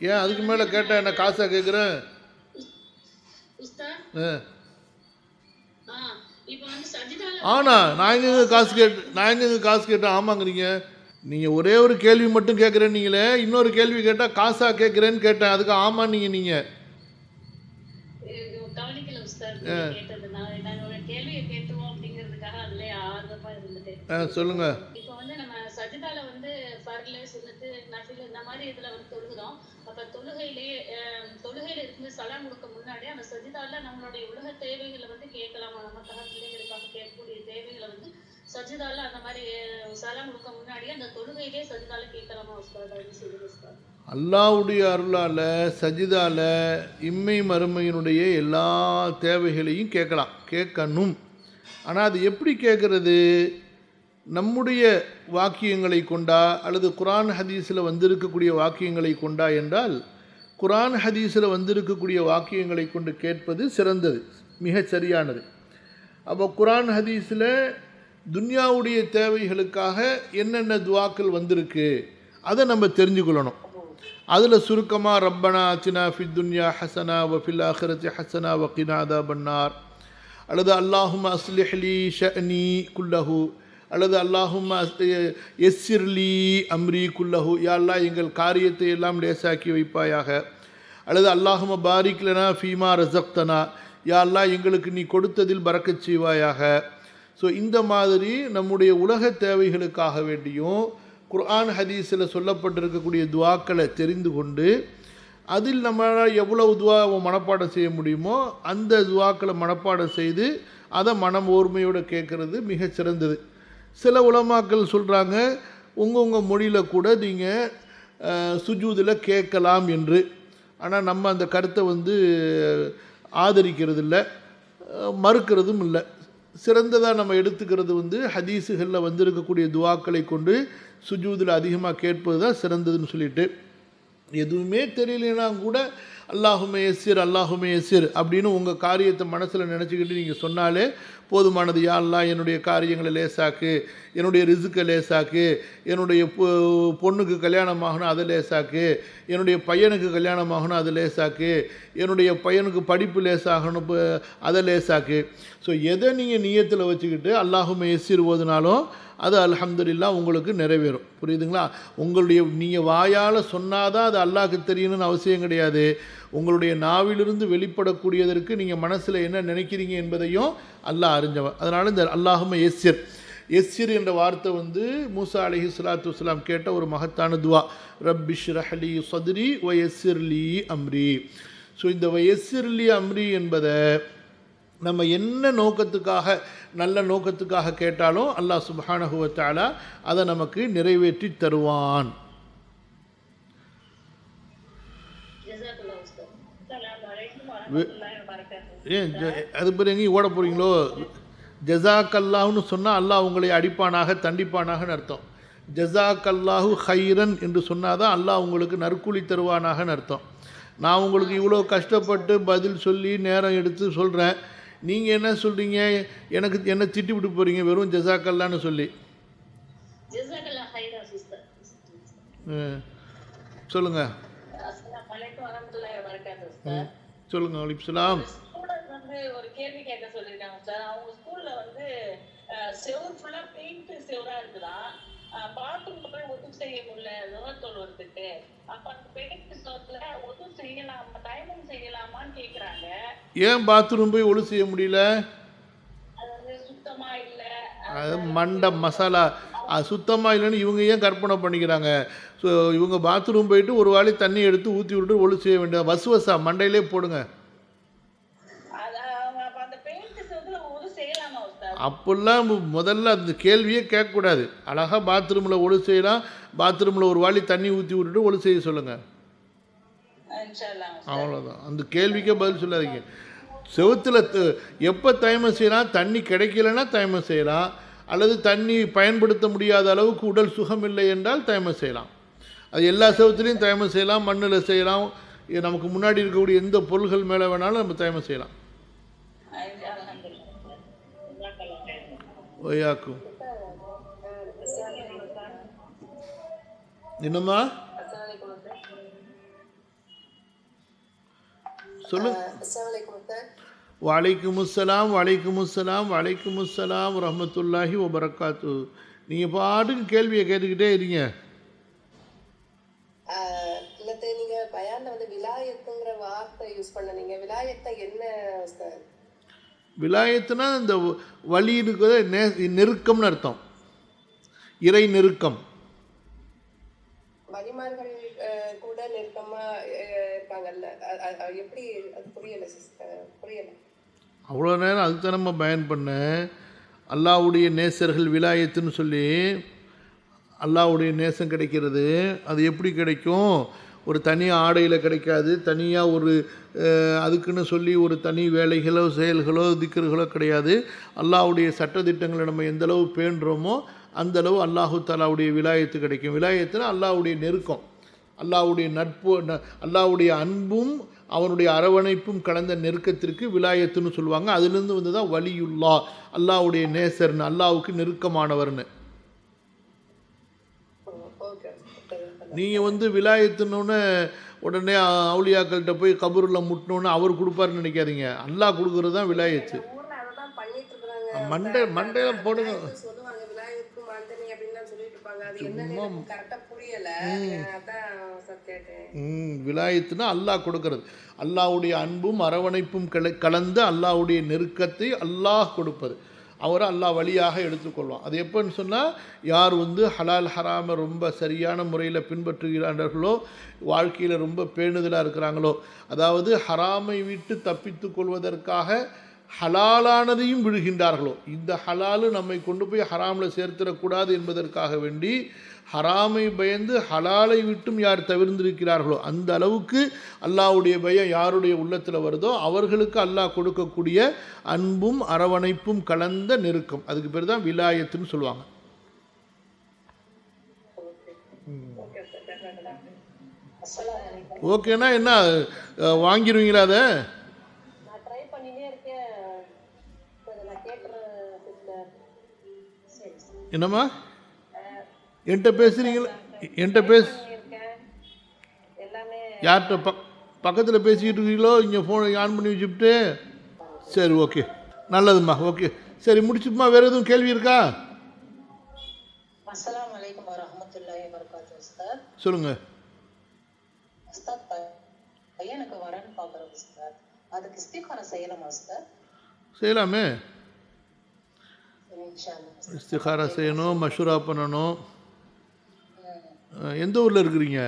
ஏன் அதுக்கு மேலே கேட்டால் என்ன காசாக கேட்குறேன்? ஆனா நான் எங்க காசு கேட்டேன் ஆமாங்கிறீங்க. நீங்கள் ஒரே ஒரு கேள்வி மட்டும் கேட்குறேன், நீங்களே இன்னொரு கேள்வி கேட்டால் காசா கேட்குறேன்னு கேட்டேன், அதுக்கு ஆமா நீங்கள் சொல்லுங்க. இப்போ வந்து நம்ம சஜிதால வந்து ஃபர்ல சுன்னத்து நஃபில் இந்த மாதிரி இதுல வந்து தொழுகிறோம். அப்ப தொழுகையில இருந்து சலாம் கொடுக்க முன்னாடி அந்த சஜிதால நம்மளுடைய உலக தேவைகளை வந்து கேட்கலாமா? நமக்காக பிள்ளைகளுக்காக கேட்கக்கூடிய தேவைகளை வந்து சஜிதால அந்த மாதிரி சலாம் கொடுக்க முன்னாடி அந்த தொழுகையிலே சஜிதால கேட்கலாமா உஸ்தாத்? அல்லாஹ்வுடைய அருளால் சஜிதால இம்மை மறுமையினுடைய எல்லா தேவைகளையும் கேட்கணும். ஆனால் அது எப்படி கேட்குறது? நம்முடைய வாக்கியங்களை கொண்டா அல்லது குர்ஆன் ஹதீஸில் வந்திருக்கக்கூடிய வாக்கியங்களை கொண்டா என்றால், குர்ஆன் ஹதீஸில் வந்திருக்கக்கூடிய வாக்கியங்களை கொண்டு கேட்பது சிறந்தது, மிகச் சரியானது. அப்போ குர்ஆன் ஹதீஸில் துன்யாவுடைய தேவைகளுக்காக என்னென்ன துவாக்கள் வந்திருக்கு அதை நம்ம தெரிஞ்சுக்கொள்ளணும். அதில் சுருக்கமாக ரப்பனா ஆத்தினா ஃபித் துன்யா ஹசனா வ ஃபில் ஆখিরাতি ஹசனா வ கினா அஸாபன்னார், அல்லது அல்லாஹும்ம அஸ்லிஹ் லீ ஷஅனி குல்லஹு, அல்லது அல்லாஹும்ம யஸ்ஸிர்லி அம்ரி குல்லஹு, யா அல்லாஹ் எங்கள் காரியத்தை எல்லாம் லேசாக்கி வைப்பாயாக, அல்லது அல்லாஹும்ம பாரிக் லனா ஃபீமா ரஸக்தனா, யா அல்லாஹ் எங்களுக்கு நீ கொடுத்ததில் பரக்கத் செய்வாயாக. ஸோ இந்த மாதிரி நம்முடைய உலக தேவைகளுக்காக வேண்டியும் குர்ஆன் ஹதீஸில் சொல்லப்பட்டிருக்கக்கூடிய துவாக்களை தெரிந்து கொண்டு அதில் நம்மளால் எவ்வளவு துவா மனப்பாடம் செய்ய முடியுமோ அந்த துவாக்களை மனப்பாடம் செய்து அதை மனம் ஓர்மையோடு கேட்குறது மிக சிறந்தது. சில உலமாக்கள் சொல்கிறாங்க உங்கள் மொழியில் கூட நீங்கள் சுஜூதில் கேட்கலாம் என்று. ஆனால் நம்ம அந்த கருத்தை வந்து ஆதரிக்கிறது இல்லை, மறுக்கிறதும் இல்லை. சிறந்ததாக நம்ம எடுத்துக்கிறது வந்து ஹதீஸுகளில் வந்திருக்கக்கூடிய துவாக்களை கொண்டு சுஜூதில் அதிகமாக கேட்பது தான் சிறந்ததுன்னு சொல்லிட்டு, எதுவுமே தெரியலனா கூட அல்லாஹுமே யஸ்ஸிர் அப்படின்னு உங்கள் காரியத்தை மனசில் நினச்சிக்கிட்டு நீங்கள் சொன்னாலே போதுமானது. யா அல்லாஹ் என்னுடைய காரியங்களை லேசாக்கு, என்னுடைய ரிசுக்கை லேசாக்கு, என்னுடைய பொண்ணுக்கு கல்யாணம் ஆகணும் அதை லேசாக்கு, என்னுடைய பையனுக்கு கல்யாணம் ஆகணும் அதை லேசாக்கு, என்னுடைய பையனுக்கு படிப்பு லேசாகணும் அதை லேசாக்கு. ஸோ எதை நீங்கள் நியத்தில் வச்சுக்கிட்டு அல்லாஹுமே யஸ்ஸிர் ஓதுனாலும் அது அல்ஹம்துலில்லாஹ் உங்களுக்கு நிறைவேறும். புரியுதுங்களா? நீங்கள் வாயால் சொன்னாதான் அது அல்லாஹ்க்கு தெரியணும்னு அவசியம் கிடையாது. உங்களுடைய நாவிலிருந்து வெளிப்படக்கூடியதற்கு நீங்கள் மனசில் என்ன நினைக்கிறீங்க என்பதையும் அல்லாஹ் அறிஞ்சவன். அதனால் இந்த அல்லாஹும்ம யஸ்ஸிர் என்ற வார்த்தை வந்து மூசா அலைஹிஸ்ஸலாத்து வஸ்ஸலாம் கேட்ட ஒரு மகத்தான துவா. ரப்பிஷ்ரஹ் லீ ஸத்ரி வ யஸ்ஸிர் லீ அம்ரி. ஸோ இந்த வ யஸ்ஸிர் லீ அம்ரி என்பதை நம்ம என்ன நோக்கத்துக்காக, நல்ல நோக்கத்துக்காக கேட்டாலும் அல்லாஹ் சுப்ஹானஹு வ தஆலா அதை நமக்கு நிறைவேற்றி தருவான். ஏன் அது பேர் எங்கேயும் ஓட போகிறீங்களோ? ஜஸாக் அல்லாஹ்னு சொன்னால் அல்லாஹ் உங்களை அடிப்பானாக தண்டிப்பானாகன்னு அர்த்தம். ஜஸாக்கல்லாஹு ஹைரன் என்று சொன்னாதான் அல்லாஹ் உங்களுக்கு நற்கூலி தருவானாகன்னு அர்த்தம். நான் உங்களுக்கு இவ்வளோ கஷ்டப்பட்டு பதில் சொல்லி நேரம் எடுத்து சொல்கிறேன், நீங்கள் என்ன சொல்கிறீங்க, எனக்கு என்ன திட்டி விட்டு போகிறீங்க வெறும் ஜஸாக்கல்லான்னு சொல்லி. சொல்லுங்கள் சொல்லுங்கள். அலைக்குமுஸ்ஸலாம். ஒரு கேள்வி கேட்க சொல்லிருக்காங்க சார். அவங்க ஸ்கூல்ல வந்து செவுரு ஃபுல்லா பெயிண்ட் செவுரா இருக்குதான். பாத்ரூம் போய் ஒது செய்ய முடியல நுகத்தோல் வருதுக்கு. அப்ப அந்த பெயிண்ட் செவுத்துல ஒது செய்யலாமா, டைமிங் செய்யலாமான்னு கேக்குறாங்க. ஏன் பாத்ரூம் போய் ஒழு செய்ய முடியல? அது வந்து சுத்தமா இல்ல, அது மண்டை மசாலா. அது சுத்தமாக இல்லைன்னு இவங்க ஏன் கற்பனை பண்ணிக்கிறாங்க? ஸோ இவங்க பாத்ரூம் போயிட்டு ஒரு வாளி தண்ணி எடுத்து ஊற்றி விட்டு ஒழு செய்ய வேண்டியது. வசுவசா மண்டையிலே போடுங்க. அப்படிலாம் முதல்ல அந்த கேள்வியே கேட்கக்கூடாது. அழகாக பாத்ரூமில் ஒழு செய்யலாம். பாத்ரூமில் ஒரு வாளி தண்ணி ஊற்றி விட்டுட்டு ஒழு செய்ய சொல்லுங்கள். அவ்வளோதான். அந்த கேள்விக்கே பதில் சொல்லாதீங்க. செவுத்தில் எப்போ தயமம் செய்யலாம்? தண்ணி கிடைக்கலன்னா தயமம் செய்யலாம், அல்லது தண்ணி பயன்படுத்த முடியாத அளவுக்கு உடல் சுகம் இல்லை என்றால் தயமம் செய்யலாம். அது எல்லா செவத்துலேயும் தயமம் செய்யலாம், மண்ணில் செய்யலாம், நமக்கு முன்னாடி இருக்கக்கூடிய எந்த பொருள்கள் மேலே வேணாலும் நம்ம தயமம் செய்யலாம். ஒய்யாக்கும் என்னம்மா சொல்லுங்க. வலைக்குமுஸ்ஸலாம் வலைக்குமுஸ்ஸலாம் வலைக்குமுஸ்ஸலாம் ரஹ்மத்துல்லாஹி வபரகாத்து. நீங்கள் பாட்டுக்கு கேள்வியை கேட்டுக்கிட்டே இருங்க. நீங்க பயான்ல வந்து விலாயத்துங்கிற வார்த்தை யூஸ் பண்ணீங்க. விலாயத்தை என்ன சார்? விலாயத்துனா இந்த வழி இருக்கிற நெருக்கம்னு அர்த்தம். இறை நெருக்கம். வலிமார்கள் கூட நெருக்கமா இருக்காங்கல்ல, எப்படி? அது புரியல சிஸ்டர், புரியல. அவ்வளோ நேரம் அதுக்கு நம்ம பயன் பண்ண அல்லாஹ்வுடைய நேசர்கள் விலாயத்துன்னு சொல்லி அல்லாஹ்வுடைய நேசம் கிடைக்கிறது. அது எப்படி கிடைக்கும்? ஒரு தனி ஆடையில் கிடைக்காது. தனியாக ஒரு அதுக்குன்னு சொல்லி ஒரு தனி வேலைகளோ செயல்களோ திக்ர்களோ கிடையாது. அல்லாஹ்வுடைய சட்டத்திட்டங்களை நம்ம எந்தளவு பேணுறோமோ அந்தளவு அல்லாஹு தாலாவுடைய விலாயத்து கிடைக்கும். விலாயத்துனா அல்லாஹ்வுடைய நெருக்கம், அல்லாஹ்வுடைய நட்பு, அல்லாஹ்வுடைய அன்பும் அவனுடைய அரவணைப்பும் கலந்த நெருக்கத்திற்கு விலாயத்துன்னு சொல்லுவாங்க. அதுலேருந்து வந்து தான் வலியுல்லா, அல்லாஹ்வுடைய நேசர்னு, அல்லாஹ்வுக்கு நெருக்கமானவர்னு. நீங்கள் வந்து விலாயத்துன்னு உடனே அவுலியாக்கள்கிட்ட போய் கபூரில் முட்டினோன்னு அவர் கொடுப்பாருன்னு நினைக்காதீங்க. அல்லாஹ் கொடுக்குறது தான் விலாயத்து. மண்டையில் போடுங்க. விலாயத்துனா அல்லாஹ் கொடுக்கறது. அல்லாஹ்வுடைய அன்பும் அரவணைப்பும் கலந்து அல்லாஹ்வுடைய நெருக்கத்தை அல்லாஹ் கொடுப்பது. அவரை அல்லாஹ் வழியாக எடுத்துக்கொள்வான். அது எப்போன்னு சொன்னால், யார் வந்து ஹலால் ஹராமை ரொம்ப சரியான முறையில் பின்பற்றுகிறார்களோ, வாழ்க்கையில் ரொம்ப பேணுதலாக இருக்கிறாங்களோ, அதாவது ஹராமை விட்டு தப்பித்து கொள்வதற்காக ஹலாலானதையும் விடுகின்றார்களோ, இந்த ஹலாலு நம்மை கொண்டு போய் ஹராமில் சேர்த்திடக்கூடாது என்பதற்காக வேண்டி ஹராமை பயந்து ஹலாலை விட்டும் யார் தவிர்ந்திருக்கிறார்களோ, அந்த அளவுக்கு அல்லாஹ்வுடைய பயம் யாருடைய உள்ளத்தில் வருதோ அவர்களுக்கு அல்லாஹ் கொடுக்கக்கூடிய அன்பும் அரவணைப்பும் கலந்த நெருக்கம், அதுக்கு பேர் தான் விலாயத்துன்னு சொல்லுவாங்க. ஓகேனா என்ன வாங்கிடுவீங்களா? அதை என்னம்மா என்கிட்ட பேசுகிறீங்களா? என்கிட்ட யார்கிட்ட பக்கத்தில் பேசிக்கிட்டு இருக்கீங்களோ? இங்கே ஃபோனை ஆன் பண்ணி வச்சுட்டு. சரி, ஓகே, நல்லதும்மா. ஓகே, சரி, முடிச்சுமா. வேறு எதுவும் கேள்வி இருக்கா? சொல்லுங்க. செய்யலாமே. இஸ்திகாரா செய்யணும், மஷூரா பண்ணணும். எந்த ஊரில் இருக்கிறீங்க?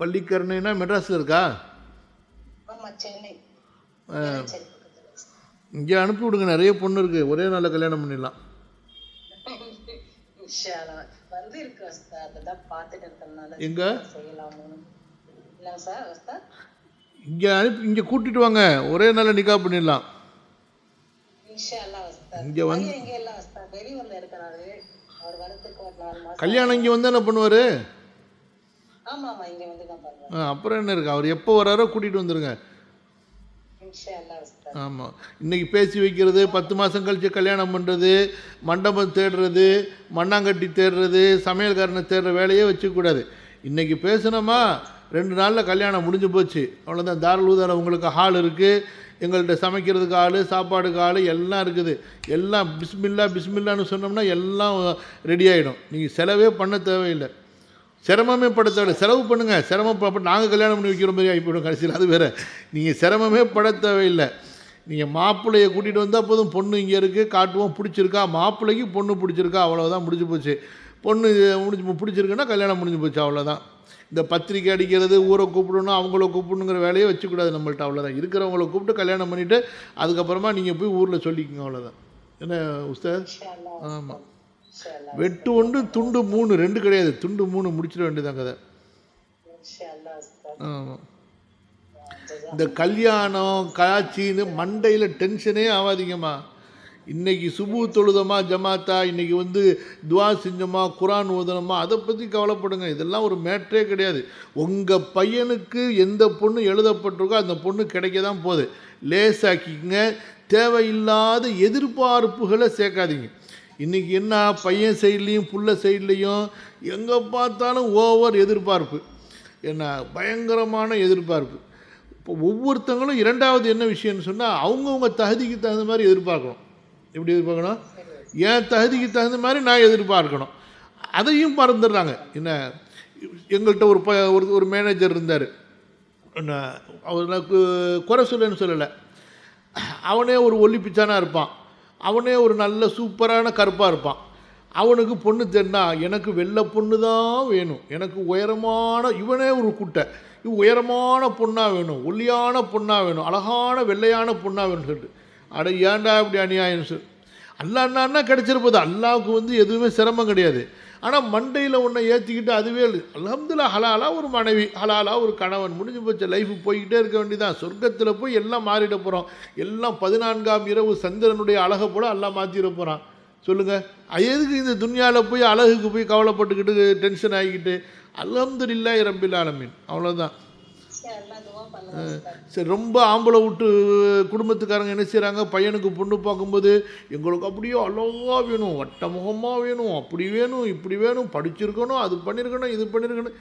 பள்ளிக்கரணைனா மெட்ராஸில் இருக்கா? இங்கே அனுப்பி விடுங்க, நிறைய பொண்ணு இருக்குது, ஒரே நாளில் கல்யாணம் பண்ணிடலாம். எங்க இங்கே அனுப்பி இங்கே கூட்டிட்டு வாங்க, ஒரே நாளில் நிக்கா பண்ணிடலாம். இங்கே வந்து பையன் இங்க இல்ல உஸ்தாத், வெளியூர்ல இருக்கிறாரு. அவர் வரத்துக்கு ஒரு 4 மாசம். கல்யாணம் இங்கே வந்து என்ன பண்ணுவார்? ஆமா ஆமா, இங்க வந்து தான் பண்றாரு. அப்புறம் என்ன இருக்குது, அவர் எப்போ வராரோ கூட்டிகிட்டு வந்துடுங்க. இன்ஷா அல்லாஹ் உஸ்தாத். ஆமாம், இன்றைக்கி பேசி வைக்கிறது, 10 மாதம் கழித்து கல்யாணம் பண்ணுறது, மண்டபம் தேடுறது, மண்ணாங்கட்டி தேடுறது, சமையல்காரனை தேடுற வேலையே வச்சுக்கூடாது. இன்றைக்கி பேசினோமா 2 நாளில் கல்யாணம் முடிஞ்சு போச்சு, அவ்வளோதான். தாருல் உதால உங்களுக்கு ஹால் இருக்குது, எங்கள்கிட்ட சமைக்கிறதுக்கு ஆள், சாப்பாடுக்கு ஆள் எல்லாம் இருக்குது. எல்லாம் பிஸ்மில்லா பிஸ்மில்லான்னு சொன்னோம்னா எல்லாம் ரெடி ஆகிடும். நீங்கள் செலவே பண்ண தேவையில்லை, சிரமமே பட தேவையில்லை. செலவு பண்ணுங்கள், சிரமப்பட நாங்கள் கல்யாணம் பண்ணி வைக்கிற மாதிரி ஆகிப்போடும் கடைசியில். அது வேறு, நீங்கள் சிரமமே பட தேவையில்லை. நீங்கள் மாப்பிள்ளையை கூட்டிகிட்டு வந்தால் போதும், பொண்ணு இங்கே இருக்குது காட்டுவோம், பிடிச்சிருக்கா, மாப்பிள்ளைக்கு பொண்ணு பிடிச்சிருக்கா, அவ்வளோதான், முடிஞ்சு போச்சு. பொண்ணு பிடிச்சிருக்குன்னா கல்யாணம் முடிஞ்சு போச்சு, அவ்வளோதான். இந்த பத்திரிக்கை அடிக்கிறது, ஊரை கூப்பிடணும், அவங்கள கூப்பிடணுங்கிற வேலையை வச்சுக்கூடாது நம்மள்ட்ட, அவ்வளோதான். இருக்கிறவங்கள கூப்பிட்டு கல்யாணம் பண்ணிவிட்டு அதுக்கப்புறமா நீங்கள் போய் ஊரில் சொல்லிக்கோங்க, அவ்வளோதான். என்ன உஸ்தாத்? இன்ஷா அல்லாஹ். ஆமாம், இன்ஷா அல்லாஹ். வெட்டு 1 துண்டு 3, 2 கிடையாது, துண்டு 3 முடிச்சிட வேண்டியதான் கதை. இன்ஷா அல்லாஹ் உஸ்தாத். ஆமாம், இந்த கல்யாணம் காட்சின்னு மண்டையில் டென்ஷனே ஆகாதீங்கம்மா. இன்றைக்கி சுபு தொழுதமா ஜமாத்தா, இன்றைக்கி வந்து துவா செஞ்சோமா, குரான் ஓதனமா, அதை பற்றி கவலைப்படுங்க. இதெல்லாம் ஒரு மேட்ரே கிடையாது. உங்கள் பையனுக்கு எந்த பொண்ணு எழுதப்பட்டிருக்கோ அந்த பொண்ணு கிடைக்க தான் போகுது. லேசாக்கிங்க, தேவையில்லாத எதிர்பார்ப்புகளை சேர்க்காதீங்க. இன்றைக்கி என்ன, பையன் சைட்லேயும் புள்ள சைட்லேயும் எங்கே பார்த்தாலும் ஓவர் எதிர்பார்ப்பு, என்ன பயங்கரமான எதிர்பார்ப்பு. இப்போ ஒவ்வொருத்தங்களும் இரண்டாவது என்ன விஷயம்னு சொன்னால், அவங்கவுங்க தகுதிக்கு தகுந்த மாதிரி எதிர்பார்க்கணும். எப்படி எதிர்பார்க்கணும்? என் தகுதிக்கு தகுந்த மாதிரி நான் எதிர்பார்க்கணும். அதையும் மறந்துடுறாங்க. என்ன, எங்கள்கிட்ட ஒரு மேனேஜர் இருந்தார், என்ன அவனுக்கு குறை சொல்லன்னு சொல்லலை, அவனே ஒரு ஒல்லி பிச்சானா இருப்பான், அவனே ஒரு நல்ல சூப்பரான கருப்பாக இருப்பான். அவனுக்கு பொண்ணு தேடினா எனக்கு வெள்ளை பொண்ணு தான் வேணும், எனக்கு உயரமான, இவனே ஒரு குட்டை, உயரமான பொண்ணாக வேணும், ஒல்லியான பொண்ணாக வேணும், அழகான வெள்ளையான பொண்ணாக வேணும்னு சொல்லிட்டு, அட ஏன்டா இப்படி அநியாயம் சொல்லு. அல்லான்னா கிடச்சிருப்பது, அல்லாவுக்கு வந்து எதுவுமே சிரமம் கிடையாது. ஆனால் மண்டையில் ஒன்றை ஏற்றிக்கிட்டு அதுவே அல்ஹம்துலில்லாஹ் ஹலாலாக ஒரு மனைவி, ஹலாலாக ஒரு கணவன், முடிஞ்சு போச்சு, லைஃபு போய்கிட்டே இருக்க வேண்டியதான். சொர்க்கத்தில் போய் எல்லாம் மாறிட போகிறோம். எல்லாம் 14ஆம் இரவு சந்திரனுடைய அழகை போல எல்லாம் மாற்றிட போகிறான். சொல்லுங்கள், எதுக்கு இந்த துன்யாவில் போய் அழகுக்கு போய் கவலைப்பட்டுக்கிட்டு டென்ஷன் ஆகிக்கிட்டு? அல்ஹம்துலில்லாஹி ரப்பில் ஆலமீன், அவ்வளோதான். இன்ஷா அல்லாஹ் துவா பண்ணுங்க உஸ்தாத். சரி, ரொம்ப ஆம்பளை விட்டு குடும்பத்துக்காரங்க என்ன செய்கிறாங்க, பையனுக்கு பொண்ணு பார்க்கும்போது எங்களுக்கு அப்படியே அழகாக வேணும், வட்ட முகமாக வேணும், அப்படி வேணும், இப்படி வேணும், படிச்சிருக்கணும், அது பண்ணியிருக்கணும், இது பண்ணியிருக்கணும்.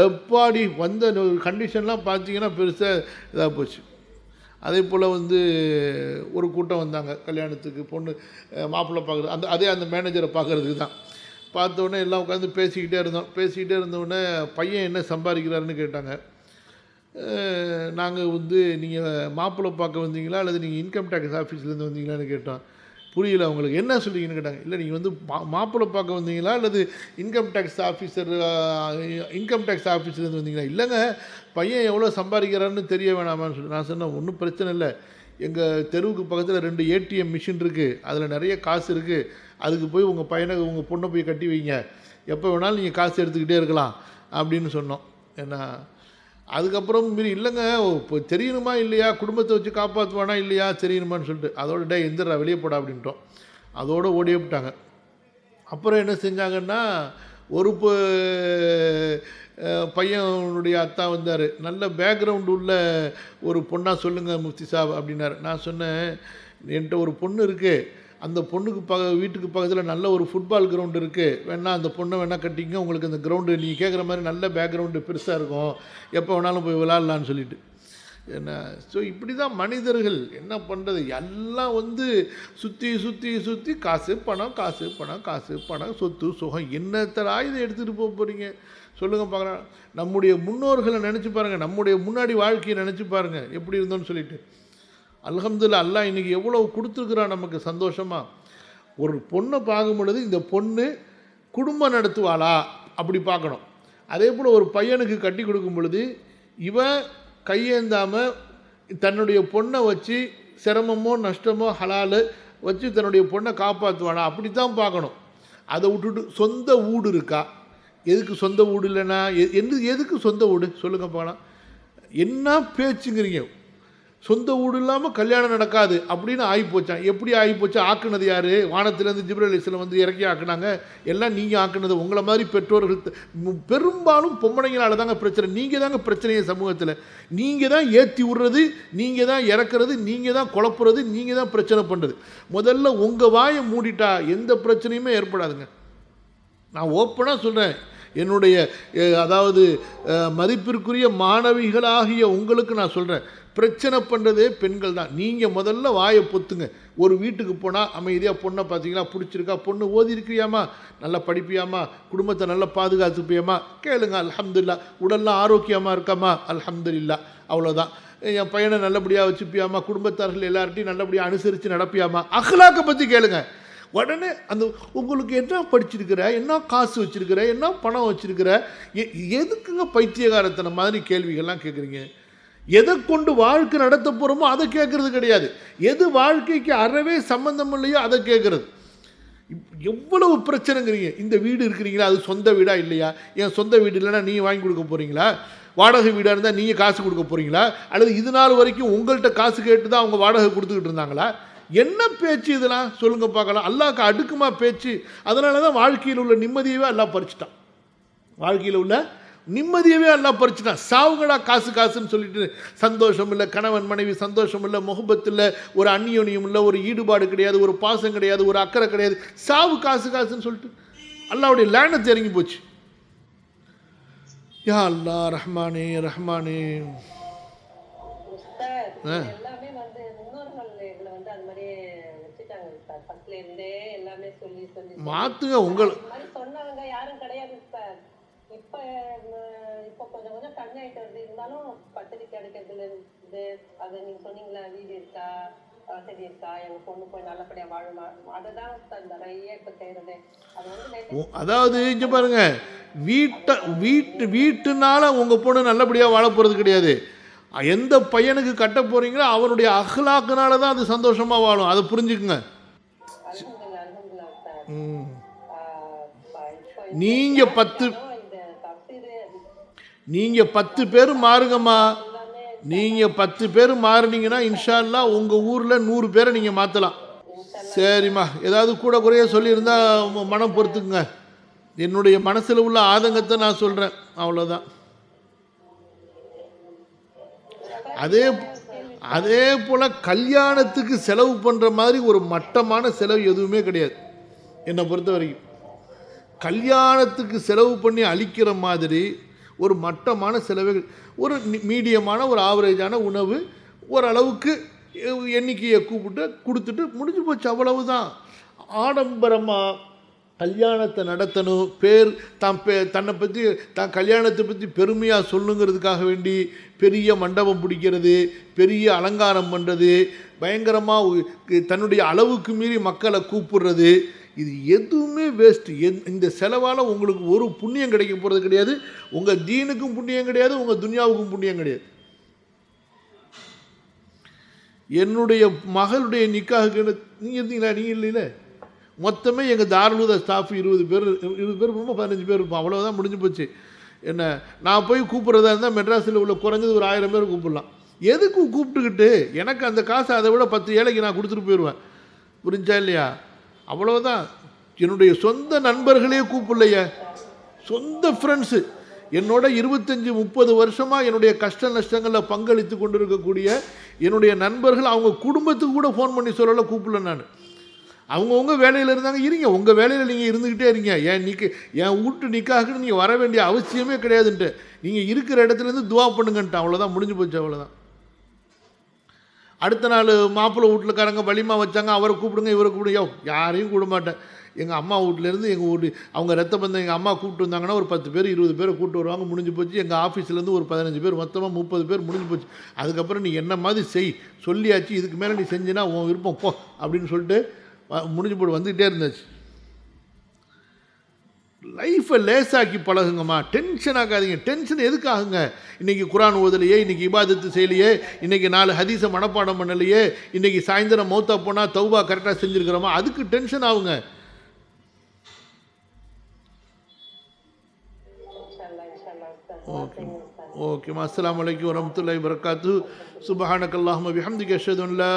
எப்பாடி வந்த கண்டிஷன்லாம் பார்த்தீங்கன்னா பெருசாக இதாக போச்சு. அதே போல் வந்து ஒரு கூட்டம் வந்தாங்க கல்யாணத்துக்கு, பொண்ணு மாப்பிள்ளை பார்க்குறது, அந்த மேனேஜரை பார்க்குறதுக்கு தான். பார்த்தோன்னே எல்லாம் உட்காந்து பேசிக்கிட்டே இருந்தோடனே பையன் என்ன சம்பாதிக்கிறாருன்னு கேட்டாங்க. நாங்கள் வந்து நீங்கள் மாப்பிள்ளை பார்க்க வந்தீங்களா அல்லது நீங்கள் இன்கம் டேக்ஸ் ஆஃபீஸ்லேருந்து வந்தீங்களான்னு கேட்டோம். புரியல அவங்களுக்கு, என்ன சொல்லிங்கன்னு கேட்டாங்க. இல்லை, நீங்கள் வந்து மாப்பிள்ளை பார்க்க வந்தீங்களா அல்லது இன்கம் டேக்ஸ் ஆஃபீஸ்லேருந்து வந்தீங்களா? இல்லைங்க, பையன் எவ்வளோ சம்பாதிக்கிறான்னு தெரிய வேணாமான்னு சொல்லி நான் சொன்னேன், ஒன்றும் பிரச்சனை இல்லை, எங்கள் தெருவுக்கு பக்கத்தில் 2 ஏடிஎம் மிஷின் இருக்குது, அதில் நிறைய காசு இருக்குது, அதுக்கு போய் உங்கள் பையனை உங்கள் பொண்ணை போய் கட்டி வைங்க, எப்போ வேணாலும் நீங்கள் காசு எடுத்துக்கிட்டே இருக்கலாம் அப்படின்னு சொன்னோம். ஏன்னா அதுக்கப்புறம் மீறி இல்லைங்க, இப்போ தெரியணுமா இல்லையா, குடும்பத்தை வச்சு காப்பாற்றுவானா இல்லையா தெரியணுமான்னு சொல்லிட்டு அதோட எந்திரா வெளியே போடா அப்படின்ட்டோம். அதோடு ஓடியே விட்டாங்க. அப்புறம் என்ன செஞ்சாங்கன்னா, ஒரு பையனுடைய அத்தா வந்தார், நல்ல பேக்ரவுண்டு உள்ள ஒரு பொண்ணாக சொல்லுங்கள் முஃப்தி சாப் அப்படின்னாரு. நான் சொன்னேன், என்கிட்ட ஒரு பொண்ணு இருக்குது, அந்த பொண்ணுக்கு வீட்டுக்கு பக்கத்தில் நல்ல ஒரு ஃபுட்பால் கிரவுண்டு இருக்குது, வேணால் அந்த பொண்ணை வேணால் கட்டிங்க, உங்களுக்கு அந்த கிரவுண்டு நீங்கள் கேட்குற மாதிரி நல்ல பேக்ரவுண்டு பெருசாக இருக்கும், எப்போ வேணாலும் போய் விளாட்லான்னு சொல்லிட்டு. என்ன, ஸோ இப்படி தான் மனிதர்கள் என்ன பண்ணுறது, எல்லாம் வந்து சுற்றி காசு பணம், காசு பணம், காசு பணம், சொத்து சுகம், என்னத்தரா இதை எடுத்துகிட்டு போக போகிறீங்க சொல்லுங்கள் பார்க்குறேன். நம்முடைய முன்னோர்களை நினச்சி பாருங்கள், நம்முடைய முன்னாடி வாழ்க்கையை நினச்சி பாருங்கள் எப்படி இருந்தோன்னு சொல்லிட்டு. அல்ஹம்துலில்லாஹ் அல்லாஹ் இன்றைக்கி எவ்வளோ கொடுத்துருக்குறான் நமக்கு சந்தோஷமாக. ஒரு பொண்ணை பார்க்கும் பொழுது இந்த பொண்ணு குடும்பம் நடத்துவாளா அப்படி பார்க்கணும். அதே போல் ஒரு பையனுக்கு கட்டி கொடுக்கும் பொழுது இவன் கையேந்தாமல் தன்னுடைய பொண்ணை வச்சு சிரமமோ நஷ்டமோ ஹலால் வச்சு தன்னுடைய பொண்ணை காப்பாற்றுவானா அப்படி தான் பார்க்கணும். அதை விட்டுட்டு சொந்த வீடு இருக்கா, எதுக்கு சொந்த வீடு இல்லைன்னா எதுக்கு சொந்த வீடு சொல்லுங்கள் போனால், என்ன பேச்சுங்கிறீங்க? சொந்த வீடு இல்லாமல் கல்யாணம் நடக்காது அப்படின்னு ஆகிப்போச்சான். எப்படி ஆகிப்போச்சு? ஆக்குனது யார்? வானத்திலேருந்து ஜிப்ரீல் அலைஹிஸ்ஸலாம் வந்து இறக்கி ஆக்குனாங்க. எல்லாம் நீங்கள் ஆக்குனது. உங்களை மாதிரி பெற்றோர்கள் பெரும்பாலும் பொம்பளைங்களால தாங்க பிரச்சனை. நீங்கள் தாங்க பிரச்சனையே சமூகத்தில். நீங்கள் தான் ஏற்றி விடுறது, நீங்கள் தான் இறக்குறது, நீங்கள் தான் குழப்புறது, நீங்கள் தான் பிரச்சனை பண்ணுறது. முதல்ல உங்கள் வாயை மூடிட்டா எந்த பிரச்சனையுமே ஏற்படாதுங்க. நான் ஓப்பனாக சொல்கிறேன். என்னுடைய அதாவது மதிப்பிற்குரிய மாணவிகளாகிய உங்களுக்கு நான் சொல்கிறேன், பிரச்சனை பண்ணுறதே பெண்கள் தான். நீங்கள் முதல்ல வாயை பொத்துங்க. ஒரு வீட்டுக்கு போனால் அமைதியாக பொண்ணை பார்த்தீங்களா, பிடிச்சிருக்கா, பொண்ணு ஓதி இருக்கிறியாமா, நல்லா படிப்பியாமா, குடும்பத்தை நல்லா பாதுகாத்துப்பியாமா, கேளுங்க அல்ஹம்துலில்லாஹ். உடல்லாம் ஆரோக்கியமாக இருக்காமா, அல்ஹம்துலில்லாஹ். அவ்வளோதான். என் பையனை நல்லபடியாக வச்சுப்பியாமா, குடும்பத்தார்கள் எல்லார்ட்டையும் நல்லபடியாக அனுசரித்து நடப்பியாமா, அஹ்லாக்கை பற்றி கேளுங்க. உடனே அந்த உங்களுக்கு என்ன படிச்சிருக்கிற, என்ன காசு வச்சுருக்கிற, என்ன பணம் வச்சுருக்கிற, எதுக்குங்க பைத்தியகாரத்தனை மாதிரி கேள்விகள்லாம் கேட்குறீங்க? எதை கொண்டு வாழ்க்கை நடத்த போகிறோமோ அதை கேட்குறது கிடையாது. எது வாழ்க்கைக்கு அறவே சம்பந்தம் இல்லையோ அதை கேட்குறது. எவ்வளவு பிரச்சனைங்கிறீங்க. இந்த வீடு இருக்கிறீங்களா, அது சொந்த வீடா இல்லையா? என் சொந்த வீடு இல்லைன்னா நீங்கள் வாங்கி கொடுக்க போகிறீங்களா? வாடகை வீடாக இருந்தால் நீங்கள் காசு கொடுக்க போகிறீங்களா? அல்லது இது நாள் வரைக்கும் உங்கள்கிட்ட காசு கேட்டு தான் அவங்க வாடகை கொடுத்துக்கிட்டு இருந்தாங்களா? என்ன பேச்சு இதெல்லாம் சொல்லுங்க பார்க்கலாம். அல்லாஹ்க்கு அடுக்குமா பேச்சு? அதனால தான் வாழ்க்கையில் உள்ள நிம்மதியவே அல்லாஹ் பறிச்சிட்டான். வாழ்க்கையில் உள்ள நிம்மதியவே அல்லாஹ் பறிச்சிட்டான். சாவுங்களா காசு காசுன்னு சொல்லிட்டு சந்தோஷம் இல்லை, கணவன் மனைவி சந்தோஷம் இல்லை, முகபத் இல்லை, ஒரு அந்நியோனியம் இல்லை, ஒரு ஈடுபாடு கிடையாது, ஒரு பாசம் கிடையாது, ஒரு அக்கறை கிடையாது. சாவு காசு காசுன்னு சொல்லிட்டு அல்லாஹ்வுடைய லானத் இறங்கி போச்சு. யா அல்லாஹ் ரஹ்மானே ரஹ்மானே. எல்லாமே வந்து முன்னோர்கள் இதுல வந்து அது மாதிரி வச்சுட்டாங்க சார். ஃபர்ஸ்ட்ல இருந்தே எல்லாமே சொல்லி சொல்லி மாத்துங்க. உங்கள் மாதிரி சொன்னவங்க யாரும் கிடையாது சார். இப்ப இப்ப கொஞ்சம் கொஞ்சம் கண்ணாயிட்டு வருது. இருந்தாலும் பத்திரிக்கை கிடைக்கிறதுல இருந்து அது நீங்க சொன்னீங்களா, வீடு இருக்கா, வசதி இருக்கா, எங்க பொண்ணு போய் நல்லபடியா வாழுமா, அதுதான் சார் நிறைய இப்ப செய்யறது. அது வந்து அதாவது இங்க பாருங்க, வீட்டுனால உங்க பொண்ணு நல்லபடியா வாழ போறது கிடையாது. எந்த பையனுக்கு கட்ட போறீங்களோ அவனுடைய அஹ்லாக்குனால தான் அது சந்தோஷமா வாழும். அதை புரிஞ்சுக்குங்க. நீங்க 10 பேர் மாறுங்கம்மா. நீங்க 10 பேர் மாறுனீங்கன்னா இன்ஷா அல்லாஹ் உங்க ஊர்ல 100 பேரை நீங்க மாத்தலாம். சரிம்மா, ஏதாவது கூட குறைய சொல்லியிருந்தா மனம் பொறுத்துக்குங்க. என்னுடைய மனசுல உள்ள ஆதங்கத்தை நான் சொல்றேன், அவ்வளோதான். அதே போல் கல்யாணத்துக்கு செலவு பண்ணுற மாதிரி ஒரு மட்டமான செலவு எதுவுமே கிடையாது என்னை பொறுத்த வரைக்கும். கல்யாணத்துக்கு செலவு பண்ணி அழிக்கிற மாதிரி ஒரு மட்டமான செலவு, ஒரு மீடியமான ஒரு ஆவரேஜான உணவு, ஓரளவுக்கு எண்ணிக்கையை கூப்பிட்டு கொடுத்துட்டு முடிஞ்சு போச்சு, அவ்வளவுதான். ஆடம்பரமாக கல்யாணத்தை நடத்தணும், தன்னை பற்றி தான் கல்யாணத்தை பற்றி பெருமையாக சொல்லுங்கிறதுக்காக வேண்டி பெரிய மண்டபம் பிடிக்கிறது, பெரிய அலங்காரம் பண்ணுறது, பயங்கரமாக தன்னுடைய அளவுக்கு மீறி மக்களை கூப்பிடுறது, இது எதுவுமே வேஸ்ட்டு. இந்த செலவால் உங்களுக்கு ஒரு புண்ணியம் கிடைக்க போகிறது கிடையாது. உங்கள் தீனுக்கும் புண்ணியம் கிடையாது, உங்கள் துன்யாவுக்கும் புண்ணியம் கிடையாது. என்னுடைய மகளுடைய நிக்காஹுக்கு நீங்கள் இருந்தீங்களா? நீங்கள் இல்லைல்ல. மொத்தமே எங்கள் தாருலுதா ஸ்டாஃப் 20 பேர் 15 பேர் இருப்போம், அவ்வளோதான், முடிஞ்சு போச்சு. என்ன நான் போய் கூப்பிட்றதா இருந்தால் மெட்ராஸில் உள்ள குறைஞ்சது ஒரு 1000 பேர் கூப்பிடலாம். எதுக்கு கூப்பிட்டுக்கிட்டு எனக்கு அந்த காசை அதை விட 10 ஏழைக்கு நான் கொடுத்துட்டு போயிடுவேன். புரிஞ்சா இல்லையா? அவ்வளோதான். என்னுடைய சொந்த நண்பர்களே கூப்பிடலையே, சொந்த ஃப்ரெண்ட்ஸு, என்னோட 25-30 வருஷமாக என்னுடைய கஷ்ட நஷ்டங்களில் பங்களித்து கொண்டு இருக்கக்கூடிய என்னுடைய நண்பர்கள் அவங்க குடும்பத்துக்கு கூட ஃபோன் பண்ணி சொல்லலை, கூப்பிடல. நான் அவங்கவுங்க வேலையில் இருந்தாங்க. இருங்க, உங்கள் வேலையில் நீங்கள் இருந்துக்கிட்டே இருங்க. என் வீட்டு நிக்காகுன்னு நீங்கள் வர வேண்டிய அவசியமே கிடையாதுன்ட்டு நீங்கள் இருக்கிற இடத்துலேருந்து துவா பண்ணுங்கன்ட்டு, அவ்வளோதான், முடிஞ்சு போச்சு, அவ்வளோதான். அடுத்த நாள் மாப்பிள்ளை வீட்டிலக்காரங்க வலிமா வச்சாங்க, அவரை கூப்பிடுங்க இவரை கூப்பிடுங்க, யாரையும் கூப்பிட மாட்டேன். எங்கள் அம்மா வீட்டிலேருந்து எங்கள் வீட்டு அவங்க ரத்த பந்தம் எங்கள் அம்மா கூப்பிட்டு வந்தாங்கன்னா ஒரு 10 பேர் 20 பேரை கூப்பிட்டு வருவாங்க, முடிஞ்சு போச்சு. எங்கள் ஆஃபீஸ்லேருந்து ஒரு 15 பேர், மொத்தமாக 30 பேர், முடிஞ்சு போச்சு. அதுக்கப்புறம் நீ என்ன மாதிரி செய், சொல்லியாச்சு, இதுக்கு மேலே நீ செஞ்சினா உன் விருப்பம் போ அப்படின்னு சொல்லிட்டு முடிஞ்சு போட்டு வந்துக்கிட்டே இருந்துச்சு. லைஃப்பை லேசாக்கி பழகுங்கம்மா, டென்ஷன் ஆகாதீங்க. டென்ஷன் எதுக்கு ஆகுங்க? இன்றைக்கி குரான் ஓதலையே, இன்றைக்கி இபாதத்து செய்யலையே, இன்றைக்கி 4 ஹதீஸை மனப்பாடம் பண்ணலையே, இன்றைக்கி சாயந்தரம் மௌத்தா போனால் தௌபா கரெக்டாக செஞ்சுருக்கிறோமா, அதுக்கு டென்ஷன் ஆகுங்க. ஓகே ஓகேம்மா. அஸ்ஸலாமு அலைக்கும் வரஹ்மத்துல்லாஹி வபரகாத்துஹு. சுப்ஹானக்கல்லாஹும்ம பிஹம்திக அஷ்ஹது அன் லா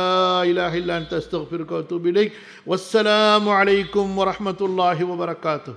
இலாஹா இல்லா அன்த அஸ்தக்ஃபிருக வ அத்தூபு இலைக். வஸ்ஸலாமு அலைக்கும் வரஹ்மத்துல்லாஹி வபரகாத்துஹு.